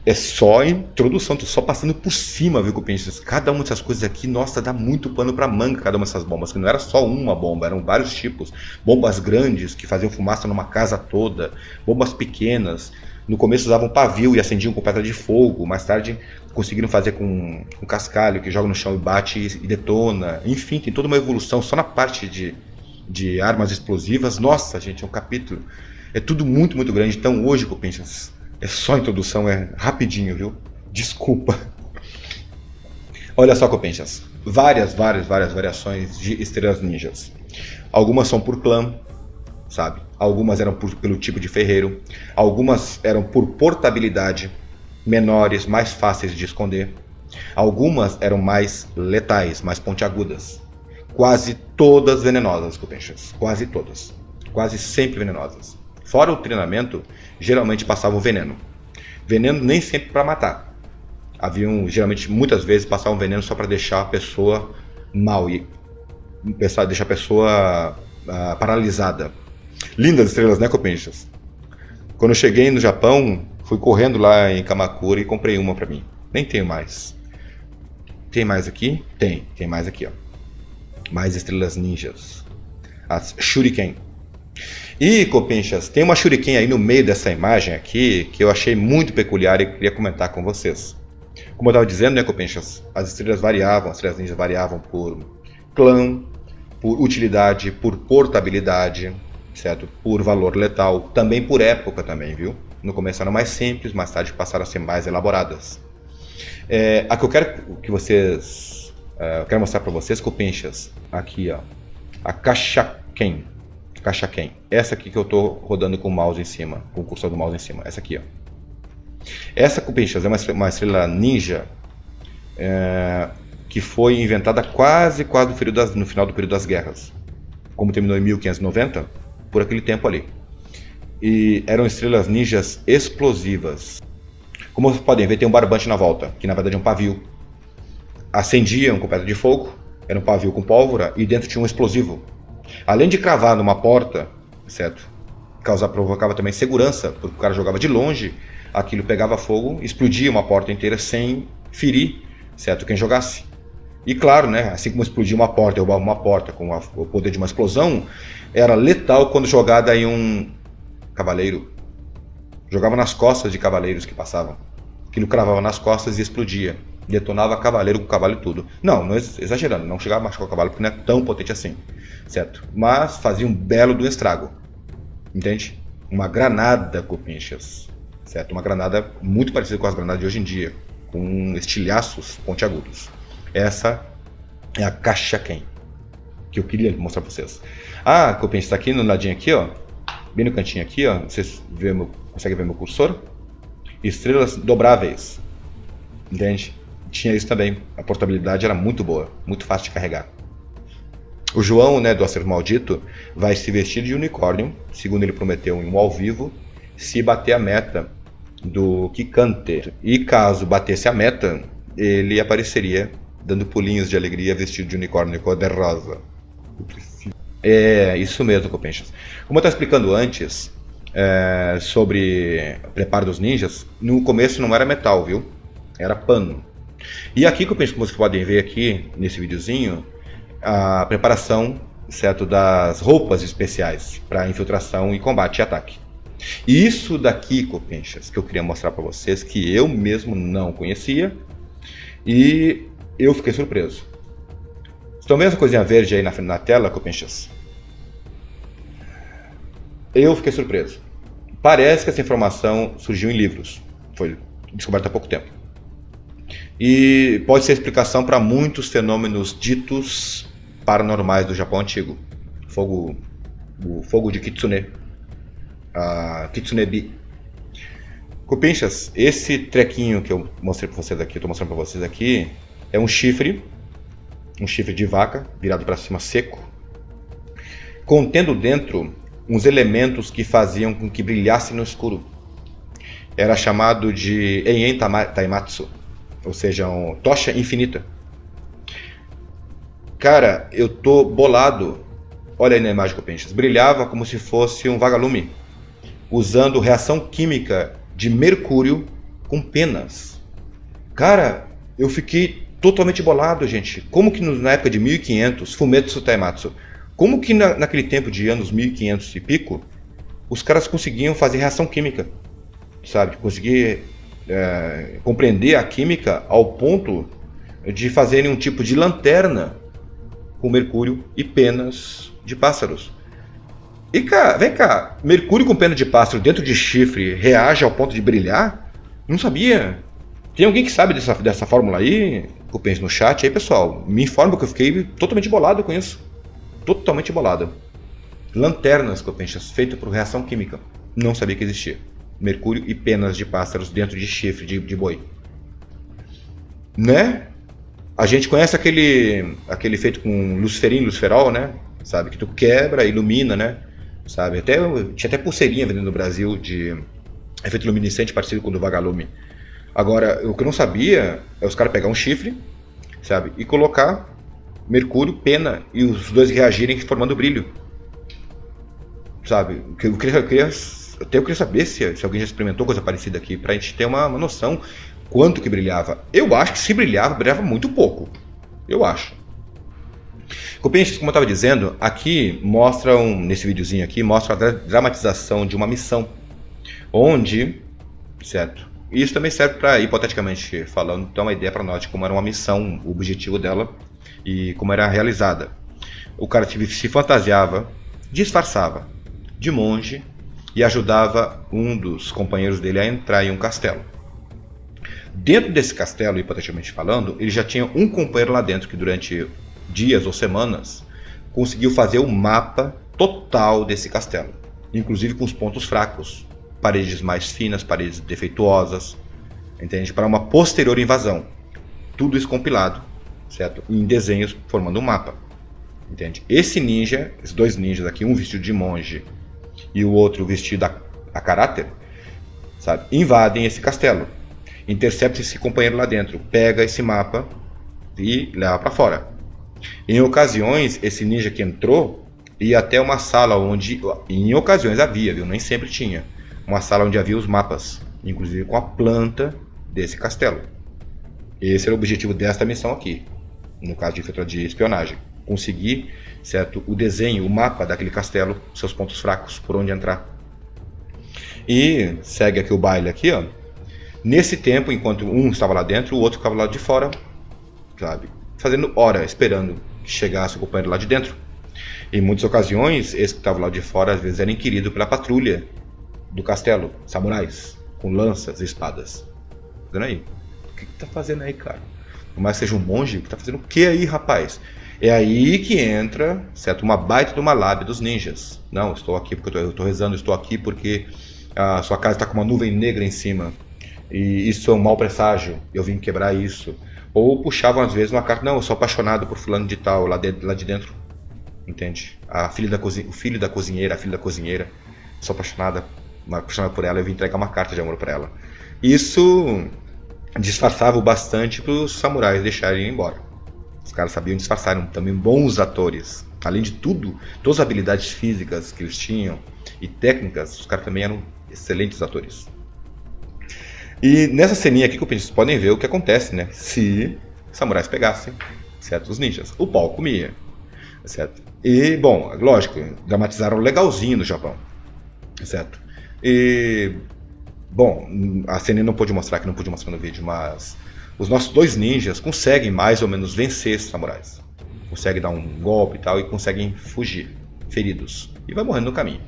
é só introdução, tô só passando por cima, viu, cupinchas? Cada uma dessas coisas aqui, nossa, dá muito pano pra manga cada uma dessas bombas, que não era só uma bomba, eram vários tipos. Bombas grandes, que faziam fumaça numa casa toda, bombas pequenas, no começo usavam pavio e acendiam com pedra de fogo, mais tarde conseguiram fazer com cascalho, que joga no chão e bate e detona. Enfim, tem toda uma evolução só na parte de armas explosivas. Nossa, gente, é um capítulo. É tudo muito, muito grande. Então hoje, cupinchas, é só introdução, é rapidinho, viu? Desculpa. Olha só, cupinchas, várias variações de estrelas ninjas. Algumas são por clã, sabe? Algumas eram pelo tipo de ferreiro. Algumas eram por portabilidade, menores, mais fáceis de esconder. Algumas eram mais letais, mais pontiagudas. Quase todas venenosas, cupinchas. Quase todas. Quase sempre venenosas. Fora o treinamento, geralmente passavam veneno. Veneno nem sempre para matar. Geralmente, muitas vezes, passavam veneno só para deixar a pessoa mal e deixar a pessoa paralisada. Lindas estrelas, né, cupinchas? Quando eu cheguei no Japão, fui correndo lá em Kamakura e comprei uma para mim. Nem tenho mais. Tem mais aqui? Tem mais aqui, ó. Mais estrelas ninjas. As Shuriken. E, copinchas, tem uma Shuriken aí no meio dessa imagem aqui que eu achei muito peculiar e queria comentar com vocês. Como eu estava dizendo, né, copinchas, as estrelas ninjas variavam por clã, por utilidade, por portabilidade. certo? Por valor letal, também por época também, viu? No começo eram mais simples, mais tarde passaram a ser mais elaboradas. A que eu quero que vocês, eu quero mostrar para vocês, cupinchas, aqui ó, a Kashaken. Essa aqui que eu estou rodando com o mouse em cima, com o cursor do mouse em cima, essa aqui ó. Essa cupinchas é uma estrela ninja que foi inventada quase no final do período das guerras. Como terminou em 1590, por aquele tempo ali. E eram estrelas ninjas explosivas. Como vocês podem ver, tem um barbante na volta, que na verdade é um pavio. Acendiam com pedra de fogo, era um pavio com pólvora, e dentro tinha um explosivo. Além de cravar numa porta, certo? Provocava também segurança, porque o cara jogava de longe, aquilo pegava fogo, explodia uma porta inteira sem ferir, certo? Quem jogasse. E claro, né, assim como explodia uma porta, derrubava uma porta com o poder de uma explosão, era letal quando jogada em um cavaleiro. Jogava nas costas de cavaleiros que passavam. Aquilo cravava nas costas e explodia. Detonava cavaleiro com cavalo e tudo. Não exagerando, não chegava a machucar o cavalo porque não é tão potente assim, certo? Mas fazia um belo do estrago. Entende? Uma granada, cupinchas, certo? Uma granada muito parecida com as granadas de hoje em dia, com estilhaços pontiagudos. Essa é a Kashaken, que eu queria mostrar para vocês. Cupinchas, está aqui no ladinho aqui, ó, bem no cantinho aqui, ó, vocês conseguem ver meu cursor? Estrelas dobráveis, entende? Tinha isso também, a portabilidade era muito boa, muito fácil de carregar. O João, né, do Acervo Maldito, vai se vestir de unicórnio, segundo ele prometeu em um ao vivo, se bater a meta do Kikante. E caso batesse a meta, ele apareceria dando pulinhos de alegria vestido de unicórnio cor-de-rosa. É isso mesmo, cupinchas. Como eu estava explicando antes sobre o preparo dos ninjas, no começo não era metal, viu? Era pano. E aqui, cupinchas, como vocês podem ver aqui nesse videozinho, a preparação, certo, das roupas especiais para infiltração e combate e ataque. E isso daqui, cupinchas, que eu queria mostrar para vocês, que eu mesmo não conhecia e eu fiquei surpreso. Estão vendo essa coisinha verde aí na tela, cupinchas? Eu fiquei surpreso. Parece que essa informação surgiu em livros. Foi descoberta há pouco tempo. E pode ser explicação para muitos fenômenos ditos paranormais do Japão antigo. O fogo de Kitsune. A Kitsunebi. Cupinchas, esse trequinho que eu mostrei para vocês aqui, estou mostrando para vocês aqui, é um chifre de vaca, virado para cima seco, contendo dentro uns elementos que faziam com que brilhasse no escuro. Era chamado de Eien Taimatsu, ou seja, tocha infinita. Cara, eu tô bolado. Olha aí na imagem, cupinchas. Brilhava como se fosse um vagalume, usando reação química de mercúrio com penas. Cara, eu fiquei totalmente bolado, gente. Como que na época de 1500, Fumetsu Taimatsu, como que naquele tempo de anos 1500 e pico, os caras conseguiam fazer reação química, sabe? Conseguir compreender a química ao ponto de fazerem um tipo de lanterna com mercúrio e penas de pássaros. E cá, vem cá, mercúrio com pena de pássaro dentro de chifre reage ao ponto de brilhar? Não sabia. Tem alguém que sabe dessa fórmula aí? Cupinchas no chat aí, pessoal. Me informa que eu fiquei totalmente bolado com isso. Totalmente bolado. Lanternas, cupinchas, feitas por reação química. Não sabia que existia. Mercúrio e penas de pássaros dentro de chifre de boi. Né? A gente conhece aquele feito com luciferol, né? Sabe? Que tu quebra, ilumina, né? Sabe? Tinha até pulseirinha vendendo no Brasil de efeito luminescente parecido com o do vagalume. Agora, o que eu não sabia é os caras pegar um chifre, sabe? E colocar mercúrio, pena, e os dois reagirem formando brilho. Sabe? Eu queria saber se alguém já experimentou coisa parecida aqui, pra gente ter uma noção quanto que brilhava. Eu acho que se brilhava muito pouco. Eu acho. Cupinchas, como eu estava dizendo, aqui nesse videozinho aqui, mostra a dramatização de uma missão. Onde, certo? E isso também serve para, hipoteticamente falando, ter uma ideia para nós de como era uma missão, o objetivo dela e como era realizada. O cara se fantasiava, disfarçava, de monge e ajudava um dos companheiros dele a entrar em um castelo. Dentro desse castelo, hipoteticamente falando, ele já tinha um companheiro lá dentro que durante dias ou semanas conseguiu fazer o mapa total desse castelo, inclusive com os pontos fracos, paredes mais finas, paredes defeituosas, entende? Para uma posterior invasão. Tudo isso compilado, certo? Em desenhos formando um mapa, entende? Esse ninja, esses dois ninjas aqui, um vestido de monge e o outro vestido a caráter, sabe? Invadem esse castelo, intercepta esse companheiro lá dentro, pega esse mapa e leva para fora. Em ocasiões, esse ninja que entrou ia até uma sala onde, em ocasiões havia, viu? Nem sempre tinha, uma sala onde havia os mapas, inclusive com a planta desse castelo. Esse era o objetivo desta missão aqui, no caso de espionagem, conseguir, certo, o desenho, o mapa daquele castelo, seus pontos fracos, por onde entrar. E segue aqui o baile aqui, ó. Nesse tempo, enquanto um estava lá dentro, o outro ficava lá de fora, sabe, fazendo hora, esperando que chegasse o companheiro lá de dentro. Em muitas ocasiões, esse que estava lá de fora, às vezes era inquirido pela patrulha do castelo, samurais, com lanças e espadas. Tá vendo aí? O que tá fazendo aí, cara? Por mais que seja um monge, tá fazendo o que aí, rapaz? É aí que entra, certo, uma baita de uma lábia dos ninjas. Não, estou aqui porque eu estou rezando, estou aqui porque a sua casa está com uma nuvem negra em cima. E isso é um mau presságio, eu vim quebrar isso. Ou puxavam às vezes uma carta, não, eu sou apaixonado por fulano de tal, lá de dentro. Entende? O filho da cozinheira, sou apaixonado por ela, eu vim entregar uma carta de amor para ela. Isso disfarçava bastante para os samurais deixarem ir embora. Os caras sabiam disfarçar, eram também bons atores. Além de tudo, todas as habilidades físicas que eles tinham e técnicas, os caras também eram excelentes atores. E nessa ceninha aqui que vocês podem ver o que acontece, né? Se os samurais pegassem, certo, os ninjas. O pau comia, certo? E, bom, lógico, dramatizaram legalzinho no Japão, certo? E, bom, a cena não pude mostrar, que não pude mostrar no vídeo, mas os nossos dois ninjas conseguem mais ou menos vencer esses samurais. Conseguem dar um golpe e tal e conseguem fugir, feridos. E vai morrendo no caminho.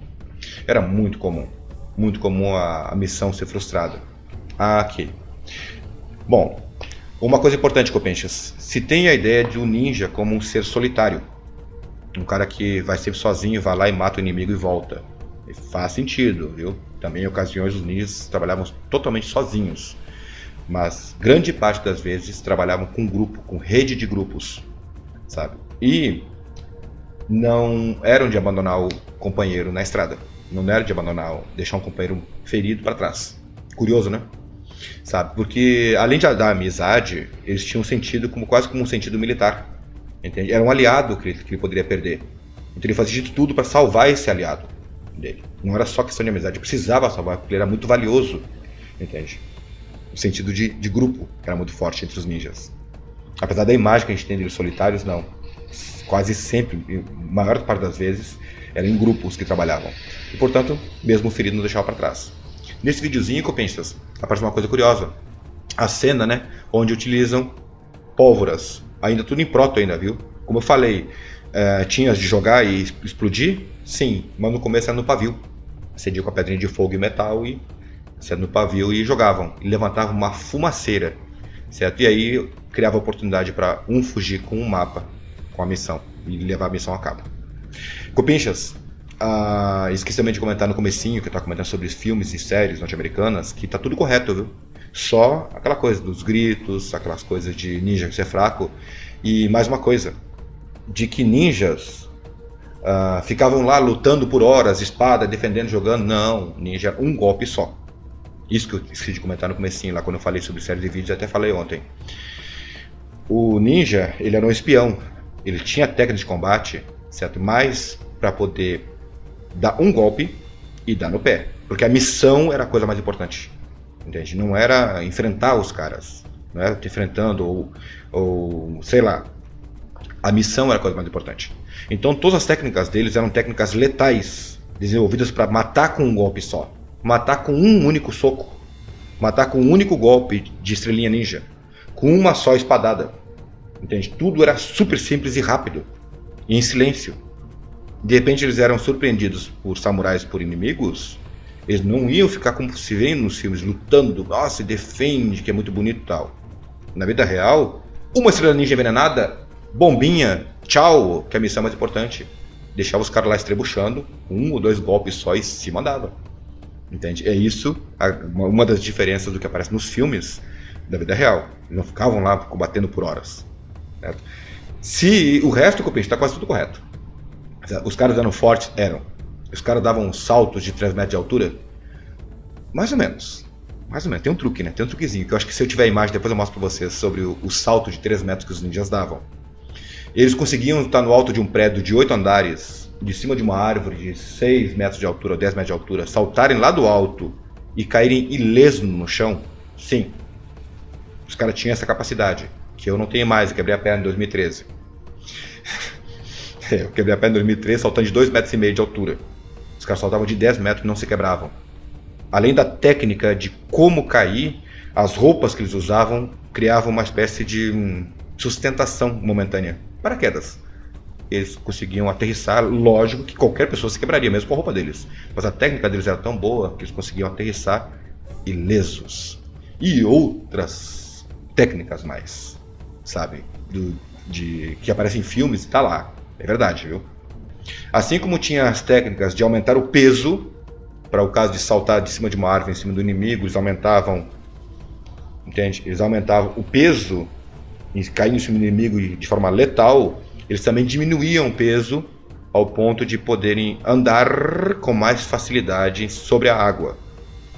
Era muito comum a missão ser frustrada. Aqui. Bom, uma coisa importante, Copenchas. Se tem a ideia de um ninja como um ser solitário. Um cara que vai sempre sozinho, vai lá e mata o inimigo e volta. E faz sentido, viu? Também em ocasiões os ninjas trabalhavam totalmente sozinhos. Mas grande parte das vezes trabalhavam com grupo, com rede de grupos, sabe? E não eram de abandonar o companheiro na estrada. Não era de abandonar, deixar um companheiro ferido para trás. Curioso, né? Sabe? Porque além de dar amizade, eles tinham um sentido quase como um sentido militar. Entende? Era um aliado que ele poderia perder. Então ele fazia de tudo para salvar esse aliado dele. Não era só questão de amizade, ele precisava salvar, porque ele era muito valioso. Entende? O sentido de grupo era muito forte entre os ninjas. Apesar da imagem que a gente tem deles solitários, não. Quase sempre, a maior parte das vezes, eram em grupos que trabalhavam. E portanto, mesmo o ferido não deixava para trás. Nesse videozinho, Copenchas, aparece uma coisa curiosa. A cena, né, onde utilizam pólvoras. Ainda tudo em proto ainda, viu? Como eu falei, tinha de jogar e explodir? Sim, mas no começo era no pavio. Acendia com a pedrinha de fogo e metal e certo, no pavio e jogavam. E levantavam uma fumaceira, certo? E aí criava oportunidade para um fugir com um mapa, com a missão, e levar a missão a cabo. Copinchas, esqueci também de comentar no comecinho, que eu estava comentando sobre filmes e séries norte-americanas, que tá tudo correto, viu? Só aquela coisa dos gritos, aquelas coisas de ninja ser fraco. E mais uma coisa, de que ninjas ficavam lá lutando por horas, espada, defendendo, jogando. Não, ninja era um golpe só. Isso que eu esqueci de comentar no comecinho, lá quando eu falei sobre séries de vídeos, até falei ontem. O ninja, ele era um espião. Ele tinha técnica de combate, certo? Mas para poder dar um golpe e dar no pé. Porque a missão era a coisa mais importante. Entende? Não era enfrentar os caras. Não era te enfrentando ou sei lá. A missão era a coisa mais importante. Então todas as técnicas deles eram técnicas letais. Desenvolvidas para matar com um golpe só. Matar com um único soco. Matar com um único golpe de estrelinha ninja. Com uma só espadada. Entende? Tudo era super simples e rápido. E em silêncio. de repente eles eram surpreendidos por samurais, por inimigos, eles não iam ficar como se vê nos filmes, lutando, nossa, defende, que é muito bonito e tal. Na vida real, uma estrela ninja envenenada, bombinha, tchau, que a missão é mais importante. Deixava os caras lá estrebuchando, 1 ou 2 golpes só e se mandava. Entende? É isso, uma das diferenças do que aparece nos filmes da vida real. Eles não ficavam lá combatendo por horas. Certo? Se o resto que eu penso, está quase tudo correto. Os caras eram fortes? Eram. Os caras davam saltos de 3 metros de altura? Mais ou menos. Mais ou menos. Tem um truque, né? Tem um truquezinho, que eu acho que se eu tiver a imagem, depois eu mostro pra vocês sobre o salto de 3 metros que os ninjas davam. Eles conseguiam estar no alto de um prédio de 8 andares, de cima de uma árvore de 6 metros de altura ou 10 metros de altura, saltarem lá do alto e caírem ileso no chão? Sim. Os caras tinham essa capacidade, que eu não tenho mais, eu quebrei a perna em 2013. Eu quebrei a perna em 2013 saltando de 2,5 metros de altura. Os caras saltavam de 10 metros e não se quebravam. Além da técnica de como cair, as roupas que eles usavam criavam uma espécie de sustentação momentânea. Paraquedas. Eles conseguiam aterrissar, lógico que qualquer pessoa se quebraria, mesmo com a roupa deles. Mas a técnica deles era tão boa que eles conseguiam aterrissar ilesos. E outras técnicas mais, sabe? Que aparecem em filmes e tá lá. É verdade, viu? Assim como tinha as técnicas de aumentar o peso, para o caso de saltar de cima de uma árvore em cima do inimigo, eles aumentavam, entende? Eles aumentavam o peso e caíam em cima do inimigo de forma letal. Eles também diminuíam o peso ao ponto de poderem andar com mais facilidade sobre a água,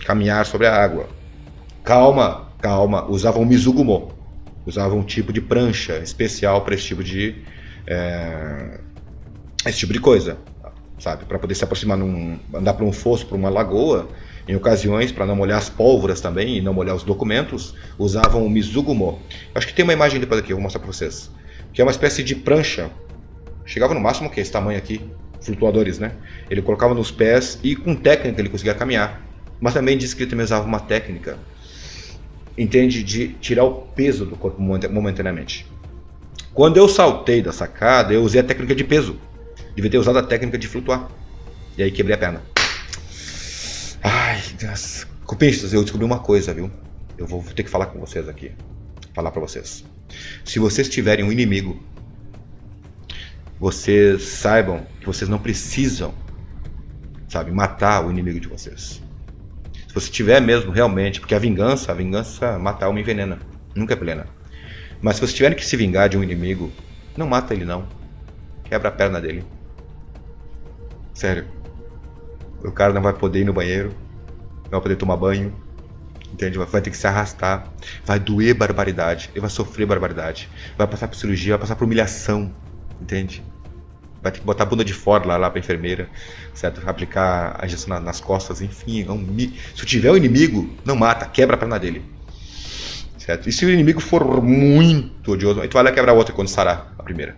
caminhar sobre a água. Calma, usavam Mizugumo, usavam um tipo de prancha especial para esse tipo de coisa, sabe? Para poder se aproximar, andar por um fosso, por uma lagoa, em ocasiões, para não molhar as pólvoras também e não molhar os documentos, usavam o Mizugumo. Acho que tem uma imagem depois aqui, eu vou mostrar para vocês. Que é uma espécie de prancha. Chegava no máximo que esse tamanho aqui, flutuadores, né? Ele colocava nos pés e com técnica ele conseguia caminhar. Mas também disse que ele também usava uma técnica, entende, de tirar o peso do corpo momentaneamente. Quando eu saltei da sacada, eu usei a técnica de peso. Devia ter usado a técnica de flutuar. E aí quebrei a perna. Ai, Deus. Cupinchas, eu descobri uma coisa, viu? Eu vou ter que falar com vocês aqui. Falar pra vocês. Se vocês tiverem um inimigo, vocês saibam que vocês não precisam, sabe, matar o inimigo de vocês. Se você tiver mesmo, realmente, porque a vingança mata a alma envenena. Nunca é plena. Mas se vocês tiverem que se vingar de um inimigo, não mata ele não. Quebra a perna dele. Sério. O cara não vai poder ir no banheiro, não vai poder tomar banho, entende? Vai ter que se arrastar, vai doer barbaridade, ele vai sofrer barbaridade, vai passar por cirurgia, vai passar por humilhação, entende? Vai ter que botar a bunda de fora lá pra enfermeira, certo? Aplicar a injeção nas costas, enfim. Se tiver um inimigo, não mata, quebra a perna dele, certo? E se o inimigo for muito odioso, aí tu vai lá quebrar a outra quando sarar a primeira.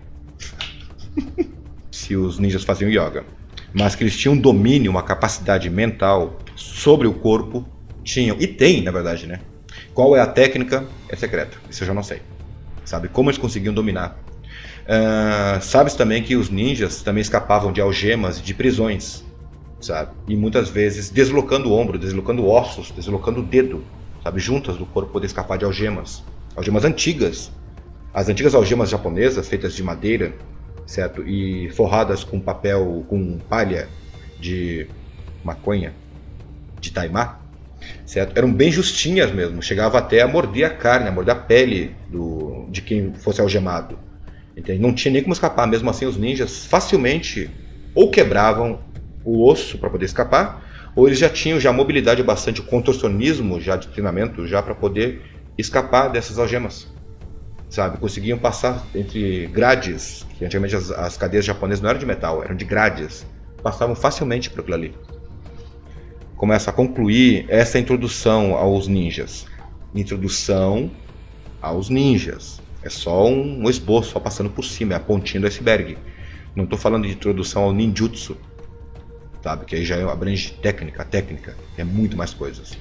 Se os ninjas faziam yoga, mas que eles tinham um domínio, uma capacidade mental sobre o corpo, tinham, e tem na verdade, né? Qual é a técnica? É secreta, isso eu já não sei. Sabe como eles conseguiam dominar? Sabe-se também que os ninjas também escapavam de algemas e de prisões, sabe? E muitas vezes deslocando o ombro, deslocando ossos, deslocando o dedo, sabe? Juntas do corpo, poder escapar de algemas. Algemas antigas. As antigas algemas japonesas, feitas de madeira, certo? E forradas com papel, com palha de maconha, de taimá, certo? Eram bem justinhas mesmo, chegava até a morder a carne, a morder a pele de quem fosse algemado. Entende? Não tinha nem como escapar, mesmo assim os ninjas facilmente ou quebravam o osso para poder escapar, ou eles já tinham mobilidade bastante, o contorcionismo já de treinamento, já para poder escapar dessas algemas. Sabe, conseguiam passar entre grades, que antigamente as cadeias japonesas não eram de metal, eram de grades, passavam facilmente por aquilo ali. Começa a concluir essa introdução aos ninjas. Introdução aos ninjas. É só um esboço, só passando por cima, é a pontinha do iceberg. Não estou falando de introdução ao ninjutsu, sabe, que aí já abrange técnica, é muito mais coisas.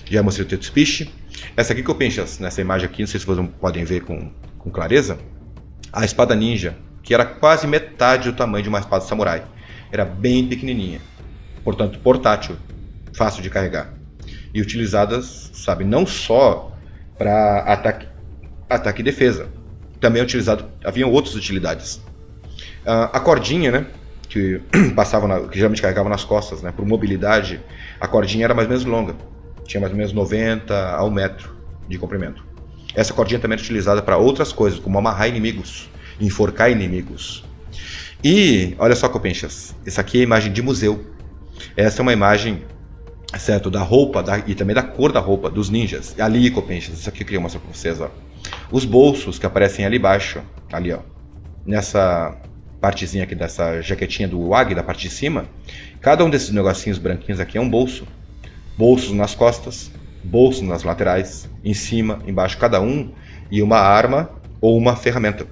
Já mostrei o Tetsubishi. Essa aqui que eu penso nessa imagem aqui, não sei se vocês podem ver com clareza. A espada ninja, que era quase metade do tamanho de uma espada samurai. Era bem pequenininha, portanto portátil, fácil de carregar. E utilizadas, sabe, não só para ataque e defesa. Também haviam outras utilidades. A cordinha, né, que que geralmente carregava nas costas, né, por mobilidade, a cordinha era mais ou menos longa. Tinha mais ou menos 90 a 1 metro de comprimento. Essa cordinha também era utilizada para outras coisas, como amarrar inimigos, enforcar inimigos. E, olha só, Copinchas, essa aqui é a imagem de museu. Essa é uma imagem, certo, da roupa e também da cor da roupa dos ninjas. Ali, Copinchas, isso aqui eu queria mostrar para vocês, ó. Os bolsos que aparecem ali embaixo, ali, ó, nessa partezinha aqui dessa jaquetinha do Wag, da parte de cima, cada um desses negocinhos branquinhos aqui é um bolso. Bolsos nas costas, bolsos nas laterais, em cima, embaixo, cada um, e uma arma ou uma ferramenta.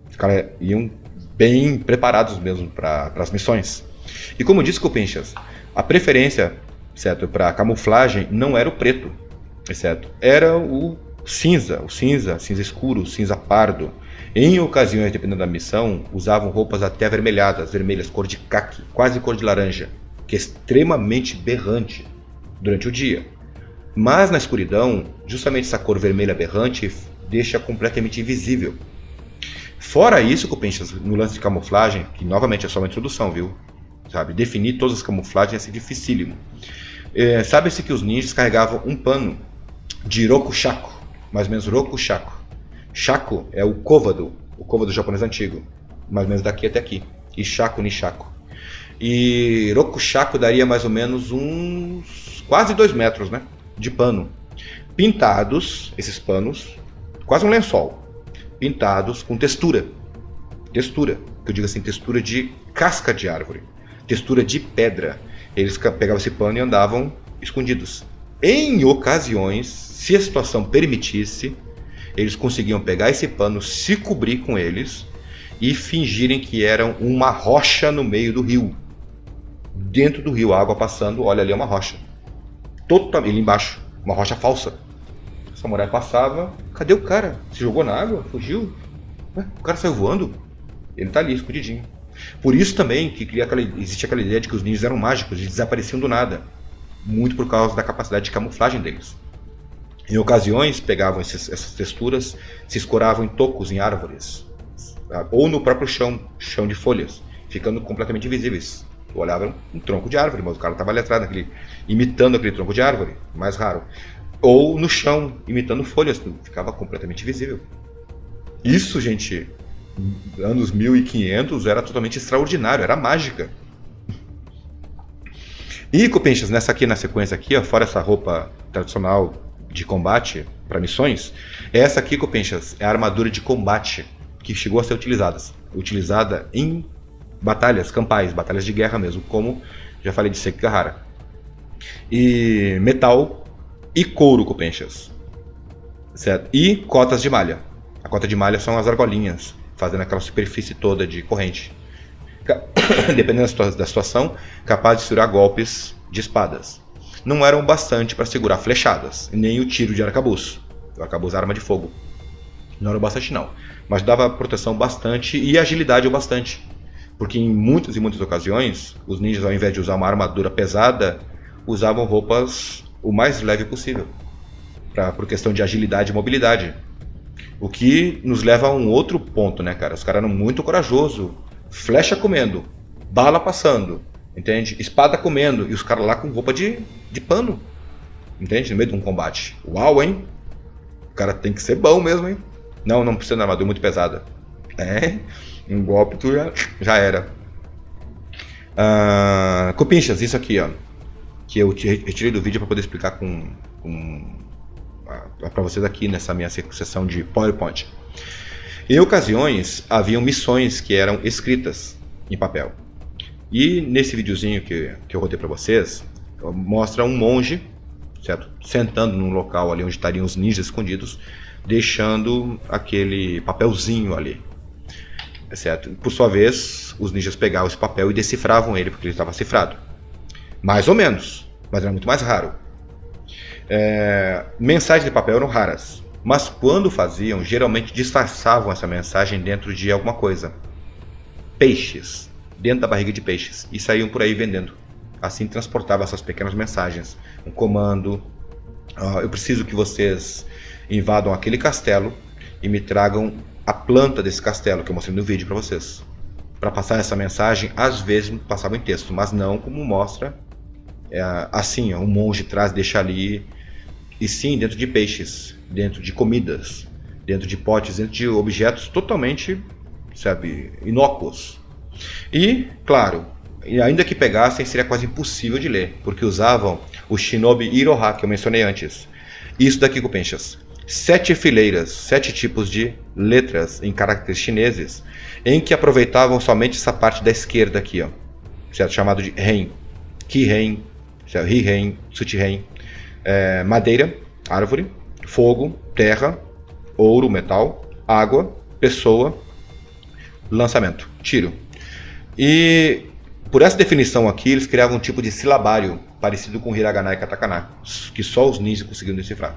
Os caras iam bem preparados mesmo para as missões. E como disse Copinchas, a preferência, certo, para camuflagem não era o preto, certo, era o cinza escuro, cinza pardo. Em ocasiões, dependendo da missão, usavam roupas até avermelhadas, vermelhas, cor de caqui, quase cor de laranja, que é extremamente berrante durante o dia. Mas na escuridão, justamente essa cor vermelha berrante deixa completamente invisível. Fora isso, Copinchas, no lance de camuflagem, que novamente é só uma introdução, viu? Sabe, definir todas as camuflagens é dificílimo. Sabe-se que os ninjas carregavam um pano de rokushaku, mais ou menos rokushaku. Shaku é o côvado japonês antigo, mais ou menos daqui até aqui. E shaku, nishaku. E rokushaku daria mais ou menos uns quase 2 metros, né, de pano. Pintados, esses panos, quase um lençol. Pintados com textura. Textura, que eu digo assim, textura de casca de árvore. Textura de pedra. Eles pegavam esse pano e andavam escondidos. Em ocasiões, se a situação permitisse, eles conseguiam pegar esse pano, se cobrir com eles e fingirem que eram uma rocha no meio do rio. Dentro do rio, a água passando, olha ali é uma rocha. Totalmente ali embaixo, uma rocha falsa. O samurai passava, cadê o cara? Se jogou na água? Fugiu? O cara saiu voando? Ele tá ali, escondidinho. Por isso também que existe aquela ideia de que os ninjas eram mágicos, eles desapareciam do nada. Muito por causa da capacidade de camuflagem deles. Em ocasiões, pegavam essas texturas, se escoravam em tocos, em árvores, ou no próprio chão de folhas, ficando completamente invisíveis. Tu olhava um tronco de árvore, mas o cara estava ali atrás, imitando aquele tronco de árvore, mais raro. Ou no chão, imitando folhas, ficava completamente invisível. Isso, gente, anos 1500, era totalmente extraordinário, era mágica. E, Copinchas, nessa sequência aqui, ó, fora essa roupa tradicional de combate para missões, essa aqui, Copinchas, é a armadura de combate que chegou a ser utilizada em batalhas campais, batalhas de guerra mesmo, como já falei de Sekigahara. E metal e couro, Copinchas, certo? E cotas de malha. A cota de malha são as argolinhas, fazendo aquela superfície toda de corrente. Dependendo da situação, capaz de segurar golpes de espadas. Não eram bastante para segurar flechadas, nem o tiro de arcabuz. O arcabuz é arma de fogo. Não era bastante não, mas dava proteção bastante e agilidade o bastante. Porque em muitas e muitas ocasiões, os ninjas, ao invés de usar uma armadura pesada, usavam roupas o mais leve possível, por questão de agilidade e mobilidade. O que nos leva a um outro ponto, né, cara? Os caras eram muito corajosos, flecha comendo, bala passando, entende? Espada comendo, e os caras lá com roupa de pano, entende? No meio de um combate. Uau, hein? O cara tem que ser bom mesmo, hein? Não precisa de armadura muito pesada. Um golpe tu já era. Copinchas, isso aqui, ó, que eu retirei do vídeo para poder explicar para vocês aqui nessa minha sessão de PowerPoint. Em ocasiões, haviam missões que eram escritas em papel. E nesse videozinho que eu rodei para vocês, mostra um monge, certo? Sentando num local ali onde estariam os ninjas escondidos, deixando aquele papelzinho ali, certo? Por sua vez, os ninjas pegavam esse papel e decifravam ele, porque ele estava cifrado. Mais ou menos, mas era muito mais raro. Mensagens de papel eram raras. Mas quando faziam, geralmente disfarçavam essa mensagem dentro de alguma coisa. Peixes, dentro da barriga de peixes, e saíam por aí vendendo. Assim transportavam essas pequenas mensagens. Um comando, eu preciso que vocês invadam aquele castelo e me tragam a planta desse castelo, que eu mostrei no vídeo para vocês. Para passar essa mensagem, às vezes passava em texto, mas não como mostra assim, um monge traz, deixa ali, e sim dentro de peixes, dentro de comidas, dentro de potes, dentro de objetos totalmente, sabe, inócuos. E, claro, ainda que pegassem, seria quase impossível de ler, porque usavam o Shinobi Iroha, que eu mencionei antes. Isso daqui, Copenchas, 7 fileiras, 7 tipos de letras em caracteres chineses, em que aproveitavam somente essa parte da esquerda aqui, ó, certo? Chamado de Ren, Ki-Ren, Ri-Ren, Tsuchi-Ren, madeira, árvore, fogo, terra, ouro, metal, água, pessoa, lançamento, tiro. E por essa definição aqui, eles criavam um tipo de silabário parecido com Hiragana e Katakana, que só os ninjas conseguiam decifrar.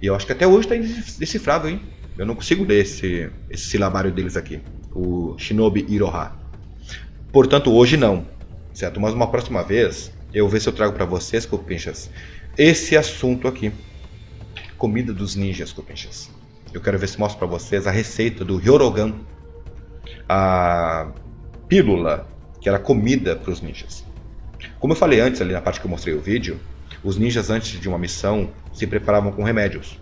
E eu acho que até hoje está indecifrável, hein? Eu não consigo ler esse silabário deles aqui, o Shinobi Iroha. Portanto, hoje não, certo? Mas uma próxima vez, eu vou ver se eu trago para vocês, Copinchas, esse assunto aqui. Comida dos ninjas, Copinchas. Eu quero ver se mostro para vocês a receita do Hyorogan, a pílula que era comida para os ninjas. Como eu falei antes, ali na parte que eu mostrei o vídeo, os ninjas antes de uma missão se preparavam com remédios,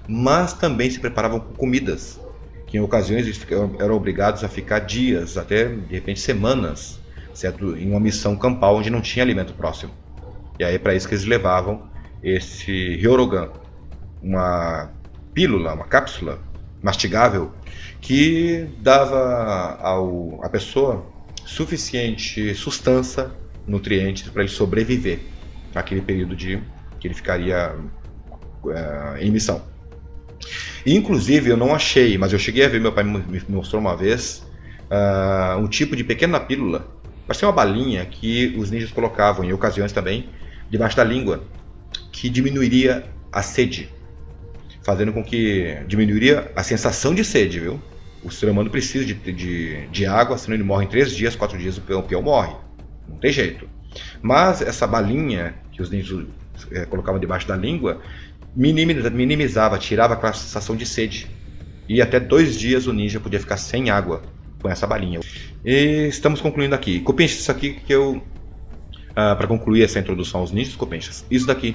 mas também se preparavam com comidas, que em ocasiões eles eram obrigados a ficar dias, até de repente semanas, certo? Em uma missão campal onde não tinha alimento próximo. E aí para isso que eles levavam esse Hyorogan, uma pílula, uma cápsula mastigável que dava à pessoa suficiente sustância, nutrientes para ele sobreviver naquele período que ele ficaria em missão. E, inclusive eu não achei, mas eu cheguei a ver, meu pai me mostrou uma vez um tipo de pequena pílula, parece uma balinha que os ninjas colocavam em ocasiões também debaixo da língua, que diminuiria a sede, fazendo com que diminuiria a sensação de sede, viu? O ser humano precisa de água, senão ele morre em 3 dias, 4 dias, o peão morre. Não tem jeito. Mas essa balinha que os ninjas colocavam debaixo da língua minimizava, tirava aquela sensação de sede. E até 2 dias o ninja podia ficar sem água com essa balinha. E estamos concluindo aqui. Copinchas, isso aqui que eu... para concluir essa introdução aos ninjas, Copinchas, isso daqui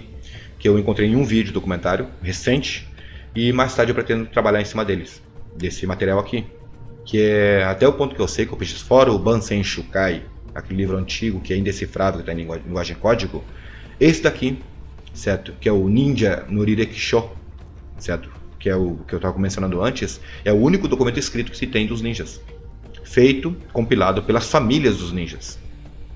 que eu encontrei em um vídeo documentário recente, e mais tarde eu pretendo trabalhar em cima deles, desse material aqui, que é até o ponto que eu sei, Copinchas, fora o Bansen Shukai, aquele livro antigo que é indecifrável, que está em linguagem código, esse daqui, certo, que é o Ninja no Rirekisho, certo, que é o que eu estava mencionando antes, é o único documento escrito que se tem dos ninjas, feito, compilado pelas famílias dos ninjas,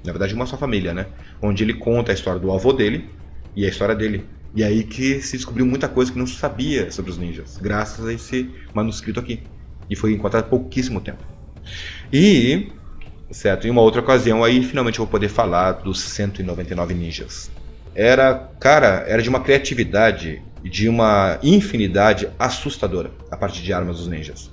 na verdade uma só família, né, onde ele conta a história do avô dele e a história dele. E aí que se descobriu muita coisa que não se sabia sobre os ninjas, graças a esse manuscrito aqui. E foi encontrado há pouquíssimo tempo. E, certo, em uma outra ocasião, aí finalmente eu vou poder falar dos 199 ninjas. Era de uma criatividade e de uma infinidade assustadora a parte de armas dos ninjas.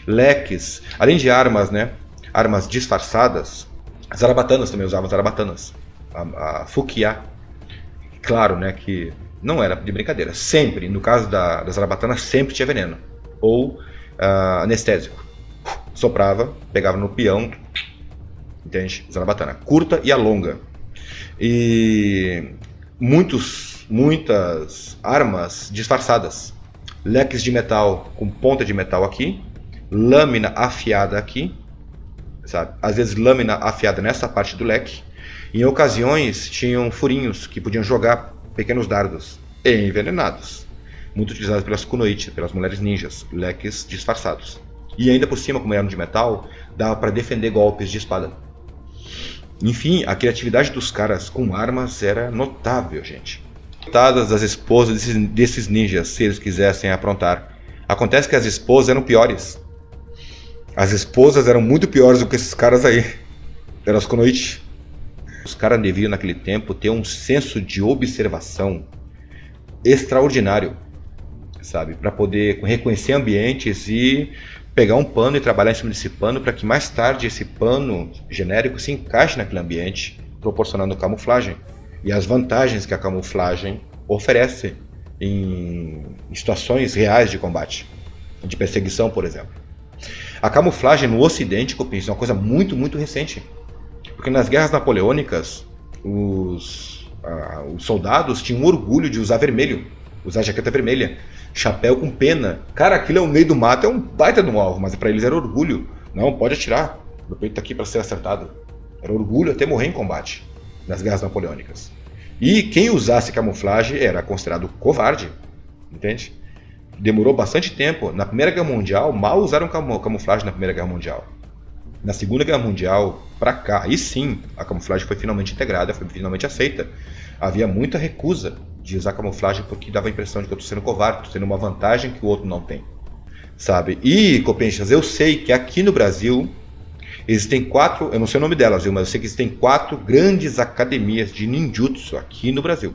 Leques, além de armas, né, armas disfarçadas, zarabatanas também usavam zarabatanas. A Fukiya, claro, né, que não era de brincadeira. Sempre, no caso da zarabatana, sempre tinha veneno. Ou anestésico. Soprava, pegava no peão, entende? Zarabatana. Curta e a longa. E muitas armas disfarçadas. Leques de metal com ponta de metal aqui. Lâmina afiada aqui. Sabe? Às vezes lâmina afiada nessa parte do leque. Em ocasiões tinham furinhos que podiam jogar pequenos dardos envenenados, muito utilizados pelas kunoichi, pelas mulheres ninjas, leques disfarçados. E ainda por cima, como eram de metal, dava para defender golpes de espada. Enfim, a criatividade dos caras com armas era notável, gente. Coitadas das esposas desses ninjas, se eles quisessem aprontar. Acontece que as esposas eram piores. As esposas eram muito piores do que esses caras aí. Eram as kunoichi. Os caras deviam, naquele tempo, ter um senso de observação extraordinário, sabe? Para poder reconhecer ambientes e pegar um pano e trabalhar em cima desse pano para que mais tarde esse pano genérico se encaixe naquele ambiente, proporcionando camuflagem e as vantagens que a camuflagem oferece em situações reais de combate, de perseguição, por exemplo. A camuflagem no Ocidente, Copins, é uma coisa muito, muito recente, porque nas guerras napoleônicas os soldados tinham orgulho de usar vermelho, usar jaqueta vermelha, chapéu com pena. Cara, aquilo é o meio do mato, é um baita de um alvo, mas para eles era orgulho. Não, pode atirar, meu peito tá aqui para ser acertado. Era orgulho até morrer em combate nas guerras napoleônicas. E quem usasse camuflagem era considerado covarde, entende? Demorou bastante tempo. Na Primeira Guerra Mundial, mal usaram camuflagem na Primeira Guerra Mundial. Na Segunda Guerra Mundial, para cá, aí sim, a camuflagem foi finalmente integrada, foi finalmente aceita. Havia muita recusa de usar camuflagem porque dava a impressão de que eu estou sendo covarde, estou tendo uma vantagem que o outro não tem, sabe? E, Copenchas, eu sei que aqui no Brasil existem 4, eu não sei o nome delas, viu, mas eu sei que existem 4 grandes academias de ninjutsu aqui no Brasil.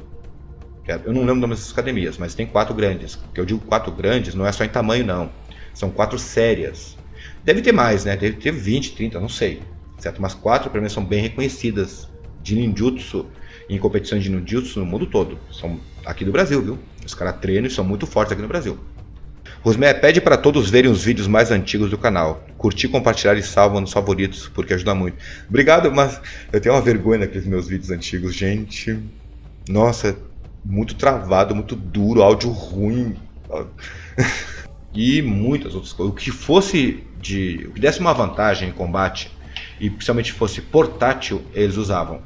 Eu não lembro o nome dessas academias, mas tem 4 grandes. Que eu digo 4 grandes, não é só em tamanho, não. São 4 sérias. Deve ter mais, né? Deve ter 20, 30, não sei. Certo? Mas 4, pelo menos, são bem reconhecidas de ninjutsu, em competições de ninjutsu no mundo todo. São aqui do Brasil, viu? Os caras treinam e são muito fortes aqui no Brasil. Rosmé, pede para todos verem os vídeos mais antigos do canal. Curtir, compartilhar e salva nos favoritos, porque ajuda muito. Obrigado, mas eu tenho uma vergonha naqueles meus vídeos antigos, gente. Nossa, muito travado, muito duro, áudio ruim. E muitas outras coisas. O que desse uma vantagem em combate, e principalmente fosse portátil, eles usavam.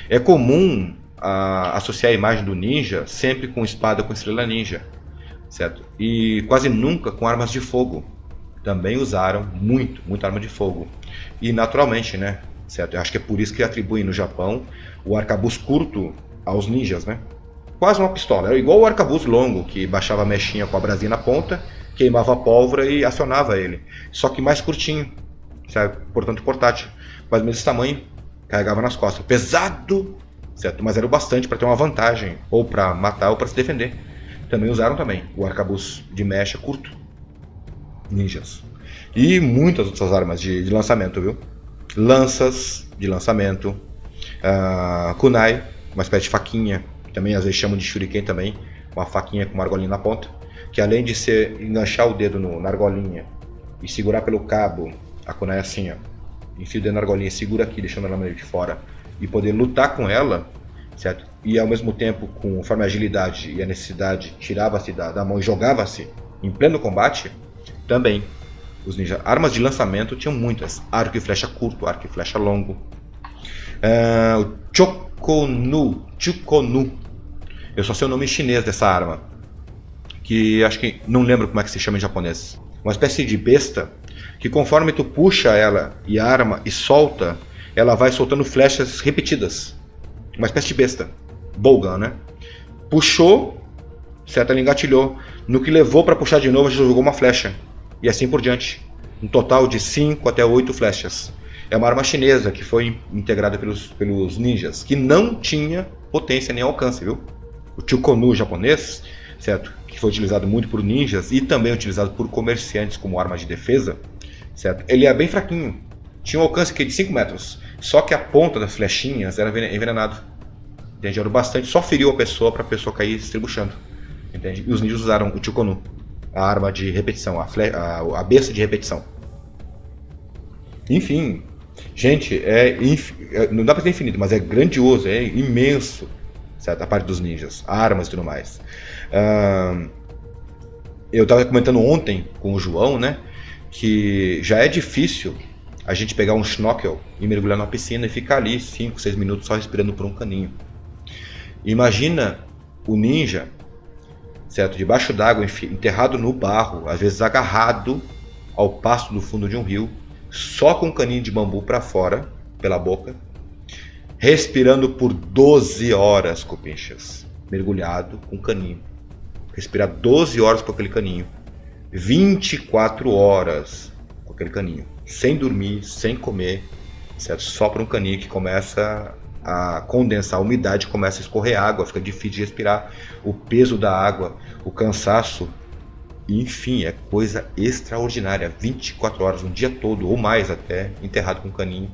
É comum associar a imagem do ninja sempre com espada com estrela ninja, certo? E quase nunca com armas de fogo. Também usaram muita arma de fogo. E naturalmente, né? Certo? Eu acho que é por isso que atribuem no Japão o arcabuz curto aos ninjas, né? Quase uma pistola. Era igual o arcabuz longo, que baixava a mechinha com a brasinha na ponta, queimava a pólvora e acionava ele. Só que mais curtinho, sabe? Portanto portátil. Mais ou menos esse tamanho, carregava nas costas. Pesado, certo? Mas era o bastante para ter uma vantagem, ou para matar ou para se defender. Também usaram o arcabuz de mecha curto. Ninjas. E muitas outras armas de lançamento, viu? Lanças de lançamento. Kunai, uma espécie de faquinha. Também às vezes chamam de shuriken também. Uma faquinha com uma argolinha na ponta. Que além de enganchar o dedo na argolinha e segurar pelo cabo, a kunai assim, ó. Enfia o dedo na argolinha, segura aqui, deixando ela meio de fora. E poder lutar com ela, certo? E ao mesmo tempo, conforme a agilidade e a necessidade, tirava-se da mão e jogava-se em pleno combate, também. Os ninjas, armas de lançamento tinham muitas. Arco e flecha curto, arco e flecha longo. O Chukonu. Eu só sei o nome chinês dessa arma. Que acho que não lembro como é que se chama em japonês. Uma espécie de besta que conforme tu puxa ela e arma e solta, ela vai soltando flechas repetidas. Uma espécie de besta. Bowgun, né? Puxou, certo? Ela engatilhou. No que levou para puxar de novo, já jogou uma flecha. E assim por diante. Um total de 5 até 8 flechas. É uma arma chinesa que foi integrada pelos ninjas, que não tinha potência nem alcance, viu? O Chukonu japonês, certo? Que foi utilizado muito por ninjas e também utilizado por comerciantes como arma de defesa, certo? Ele é bem fraquinho. Tinha um alcance de 5 metros. Só que a ponta das flechinhas era envenenado. Entende? Era bastante, só feriu a pessoa para a pessoa cair se estribuchando. Entende? E os ninjas usaram o Chukonu, a arma de repetição, a besta de repetição. Enfim, gente, não dá para ser infinito, mas é grandioso, é imenso, certo? A parte dos ninjas, armas e tudo mais. Eu estava comentando ontem com o João, né, que já é difícil a gente pegar um snorkel e mergulhar na piscina e ficar ali 5, 6 minutos só respirando por um caninho. Imagina o ninja, certo, debaixo d'água, enterrado no barro, às vezes agarrado ao pasto do fundo de um rio, só com um caninho de bambu para fora, pela boca, respirando por 12 horas, copinchas, mergulhado com caninho. Respirar 12 horas com aquele caninho, 24 horas com aquele caninho, sem dormir, sem comer, certo? Só para um caninho que começa a condensar a umidade, começa a escorrer água, fica difícil de respirar, o peso da água, o cansaço, Enfim, é coisa extraordinária. 24 horas, um dia todo, ou mais até, enterrado com um caninho.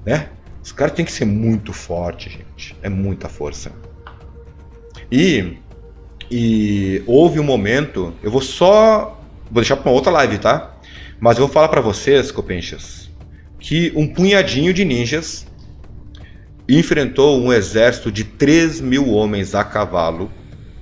Né? Os caras têm que ser muito fortes, gente. É muita força. E houve um momento, eu vou deixar para uma outra live, tá? Mas eu vou falar para vocês, copenchas, que um punhadinho de ninjas enfrentou um exército de 3.000 homens a cavalo,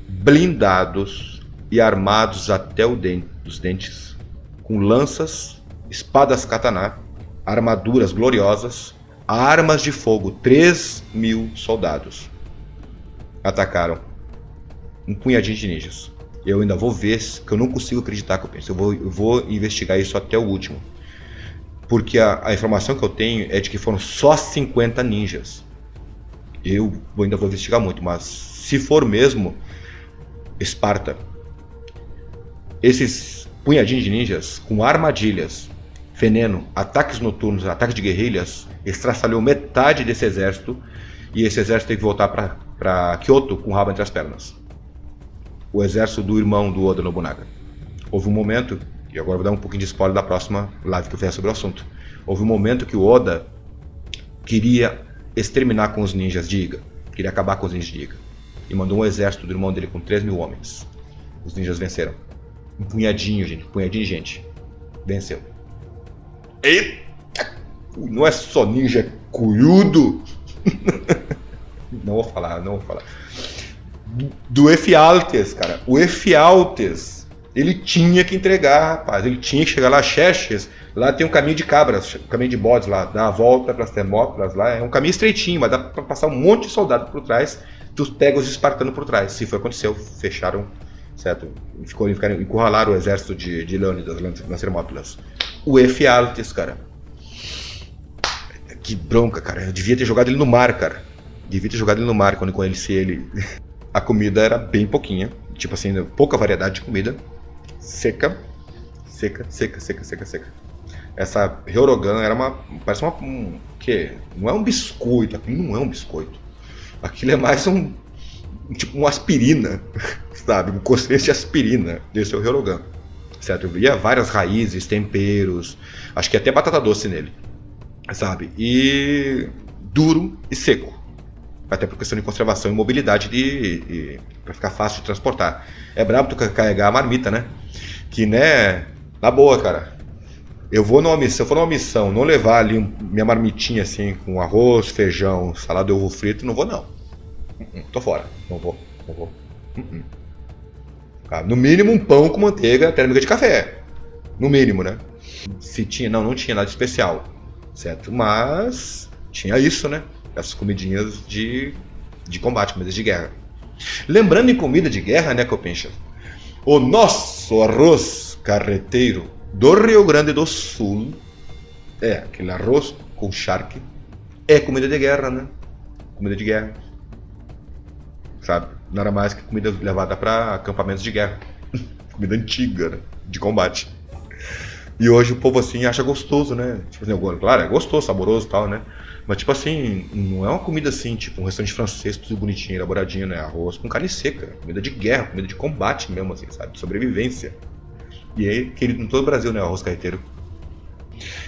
blindados e armados até os dentes, com lanças, espadas katana, armaduras gloriosas, armas de fogo. 3.000 soldados atacaram um punhadinho de ninjas. Eu ainda vou ver, que eu não consigo acreditar que eu penso. Eu vou investigar isso até o último. Porque a informação que eu tenho é de que foram só 50 ninjas. Eu ainda vou investigar muito, mas se for mesmo, Esparta, esses punhadinhos de ninjas com armadilhas, veneno, ataques noturnos, ataques de guerrilhas, estraçalhou metade desse exército, e esse exército tem que voltar para Kyoto com o rabo entre as pernas. O exército do irmão do Oda Nobunaga. Houve um momento, e agora vou dar um pouquinho de spoiler da próxima live que eu fizer sobre o assunto. Houve um momento que o Oda queria exterminar com os ninjas de Iga, queria acabar com os ninjas de Iga, e mandou um exército do irmão dele com 3.000 homens. Os ninjas venceram. Um punhadinho, gente, de gente. Venceu. Eita! Não é só ninja, é cunhudo. Não vou falar. Do Ephialtes, cara. O Ephialtes, ele tinha que entregar, rapaz. Ele tinha que chegar lá, Xerxes. Lá tem um caminho de cabras, um caminho de bodes lá. Dá a volta para as Termópilas lá. É um caminho estreitinho, mas dá para passar um monte de soldado por trás. Tu pega os espartanos por trás. Se foi aconteceu, fecharam, certo? Encurralaram o exército de Leônidas nas Termópilas. O Ephialtes, cara. Que bronca, cara. Eu devia ter jogado ele no mar, cara. Devia ter jogado ele no mar quando eu conheci ele. A comida era bem pouquinha. Tipo assim, pouca variedade de comida. Seca. Essa Ryogan era parece que não é um biscoito. Aquilo não é um biscoito. Aquilo é mais tipo uma aspirina. Sabe? Um conceito de aspirina. Esse é o Ryogan. Certo? Eu via várias raízes, temperos. Acho que até batata doce nele. Sabe? E duro e seco. Até por questão de conservação e mobilidade para ficar fácil de transportar. É brabo tu carregar a marmita, né? Que, né? Na boa, cara. Se eu for numa missão, não levar ali minha marmitinha assim, com arroz, feijão, salada de ovo frito, não vou não. Tô fora. Não vou. No mínimo um pão com manteiga térmica de café. No mínimo, né? Se tinha, não tinha nada especial. Certo? Mas tinha isso, né? Essas comidinhas de combate, comidas de guerra. Lembrando em comida de guerra, né, Copincha? O nosso arroz carreteiro do Rio Grande do Sul, aquele arroz com charque, é comida de guerra, né? Comida de guerra. Sabe? Nada mais que comida levada para acampamentos de guerra. Comida antiga, né? De combate. E hoje o povo assim acha gostoso, né? Tipo assim, claro, é gostoso, saboroso e tal, né? Mas tipo assim, não é uma comida assim, tipo um restaurante francês, tudo bonitinho, elaboradinho, né? Arroz com carne seca, comida de guerra, comida de combate mesmo, assim, sabe? De sobrevivência. E aí, querido em todo o Brasil, né? O arroz carreteiro.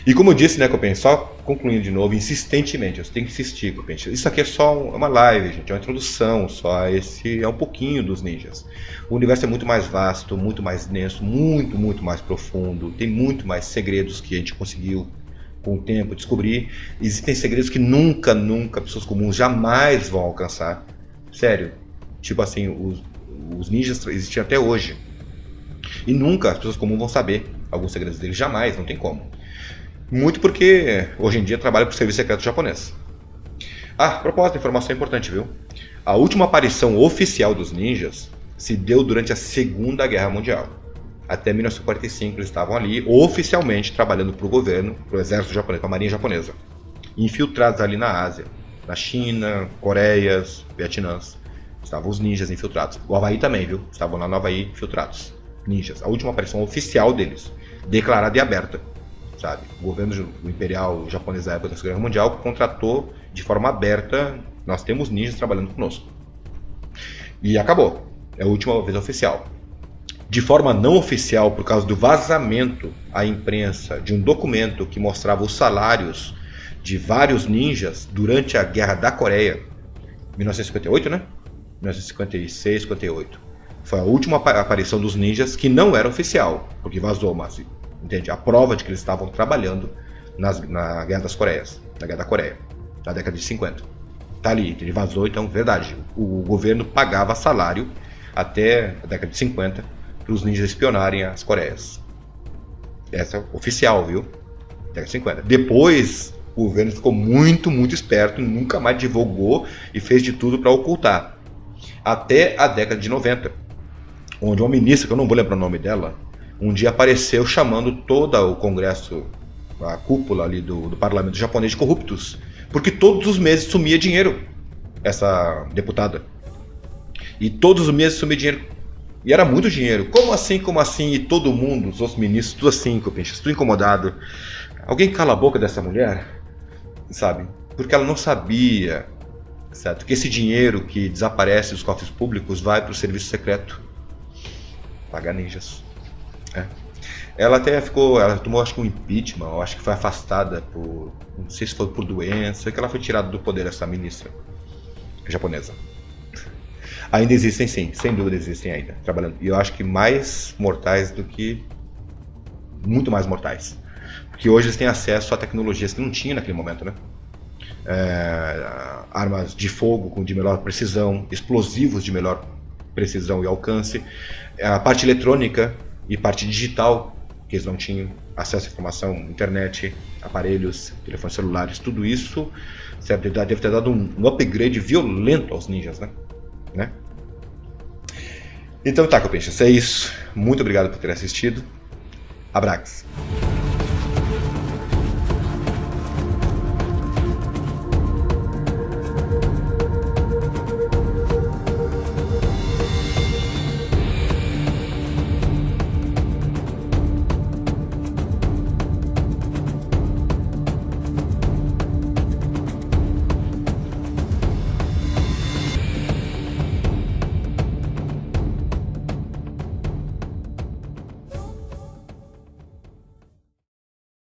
E como eu disse, né, Copen, só concluindo de novo, insistentemente, você tem que insistir, Copen. Isso aqui é só uma live, gente, é uma introdução, só esse é um pouquinho dos ninjas. O universo é muito mais vasto, muito mais denso, muito mais profundo, tem muito mais segredos que a gente conseguiu com o tempo descobrir. Existem segredos que nunca pessoas comuns jamais vão alcançar. Sério, tipo assim, os ninjas existem até hoje. E nunca as pessoas comuns vão saber alguns segredos deles, jamais, não tem como. Muito porque hoje em dia trabalha para o serviço secreto japonês. Propósito, informação importante, viu? A última aparição oficial dos ninjas se deu durante a Segunda Guerra Mundial. Até 1945 eles estavam ali oficialmente trabalhando para o governo, para o exército japonês, para a marinha japonesa. Infiltrados ali na Ásia, na China, Coreias, Vietnãs. Estavam os ninjas infiltrados. O Havaí também, viu? Estavam lá no Havaí infiltrados. Ninjas. A última aparição oficial deles, declarada e aberta. Sabe? O governo imperial japonês da época da Segunda Guerra Mundial contratou de forma aberta, nós temos ninjas trabalhando conosco. E acabou. É a última vez oficial. de forma não oficial, por causa do vazamento à imprensa de um documento que mostrava os salários de vários ninjas durante a Guerra da Coreia, 1958, né? 1956, 58. Foi a última aparição dos ninjas que não era oficial, porque vazou, mas entende? A prova de que eles estavam trabalhando na Guerra das Coreias, na Guerra da Coreia, na década de 50. Tá ali, ele vazou, então, verdade. O governo pagava salário até a década de 50 para os ninjas espionarem as Coreias. Essa é oficial, viu? Década de 50. Depois, o governo ficou muito, muito esperto, nunca mais divulgou e fez de tudo para ocultar. Até a década de 90, onde uma ministra, que eu não vou lembrar o nome dela, um dia apareceu chamando todo o Congresso, a cúpula ali do parlamento japonês de corruptos, porque todos os meses sumia dinheiro, essa deputada. E todos os meses sumia dinheiro. E era muito dinheiro. Como assim, como assim? E todo mundo, os outros ministros, tudo assim, Copinchas, tudo incomodado. Alguém cala a boca dessa mulher, sabe? Porque ela não sabia, certo? Que esse dinheiro que desaparece dos cofres públicos vai para o serviço secreto. Pagar ninjas. É. Ela até ficou, ela tomou acho que um impeachment, eu acho que foi afastada por, não sei se foi por doença, que ela foi tirada do poder, essa ministra japonesa. Ainda existem sim, sem dúvida existem ainda, trabalhando. E eu acho que mais mortais do que, muito mais mortais. Porque hoje eles têm acesso a tecnologias que não tinham naquele momento, né? Armas de fogo de melhor precisão, explosivos de melhor precisão e alcance, a parte eletrônica e parte digital, que eles não tinham acesso à informação, internet, aparelhos, telefones celulares, tudo isso deve ter dado um upgrade violento aos ninjas, né? Então tá, Copinchas, é isso. Muito obrigado por ter assistido. Abraço.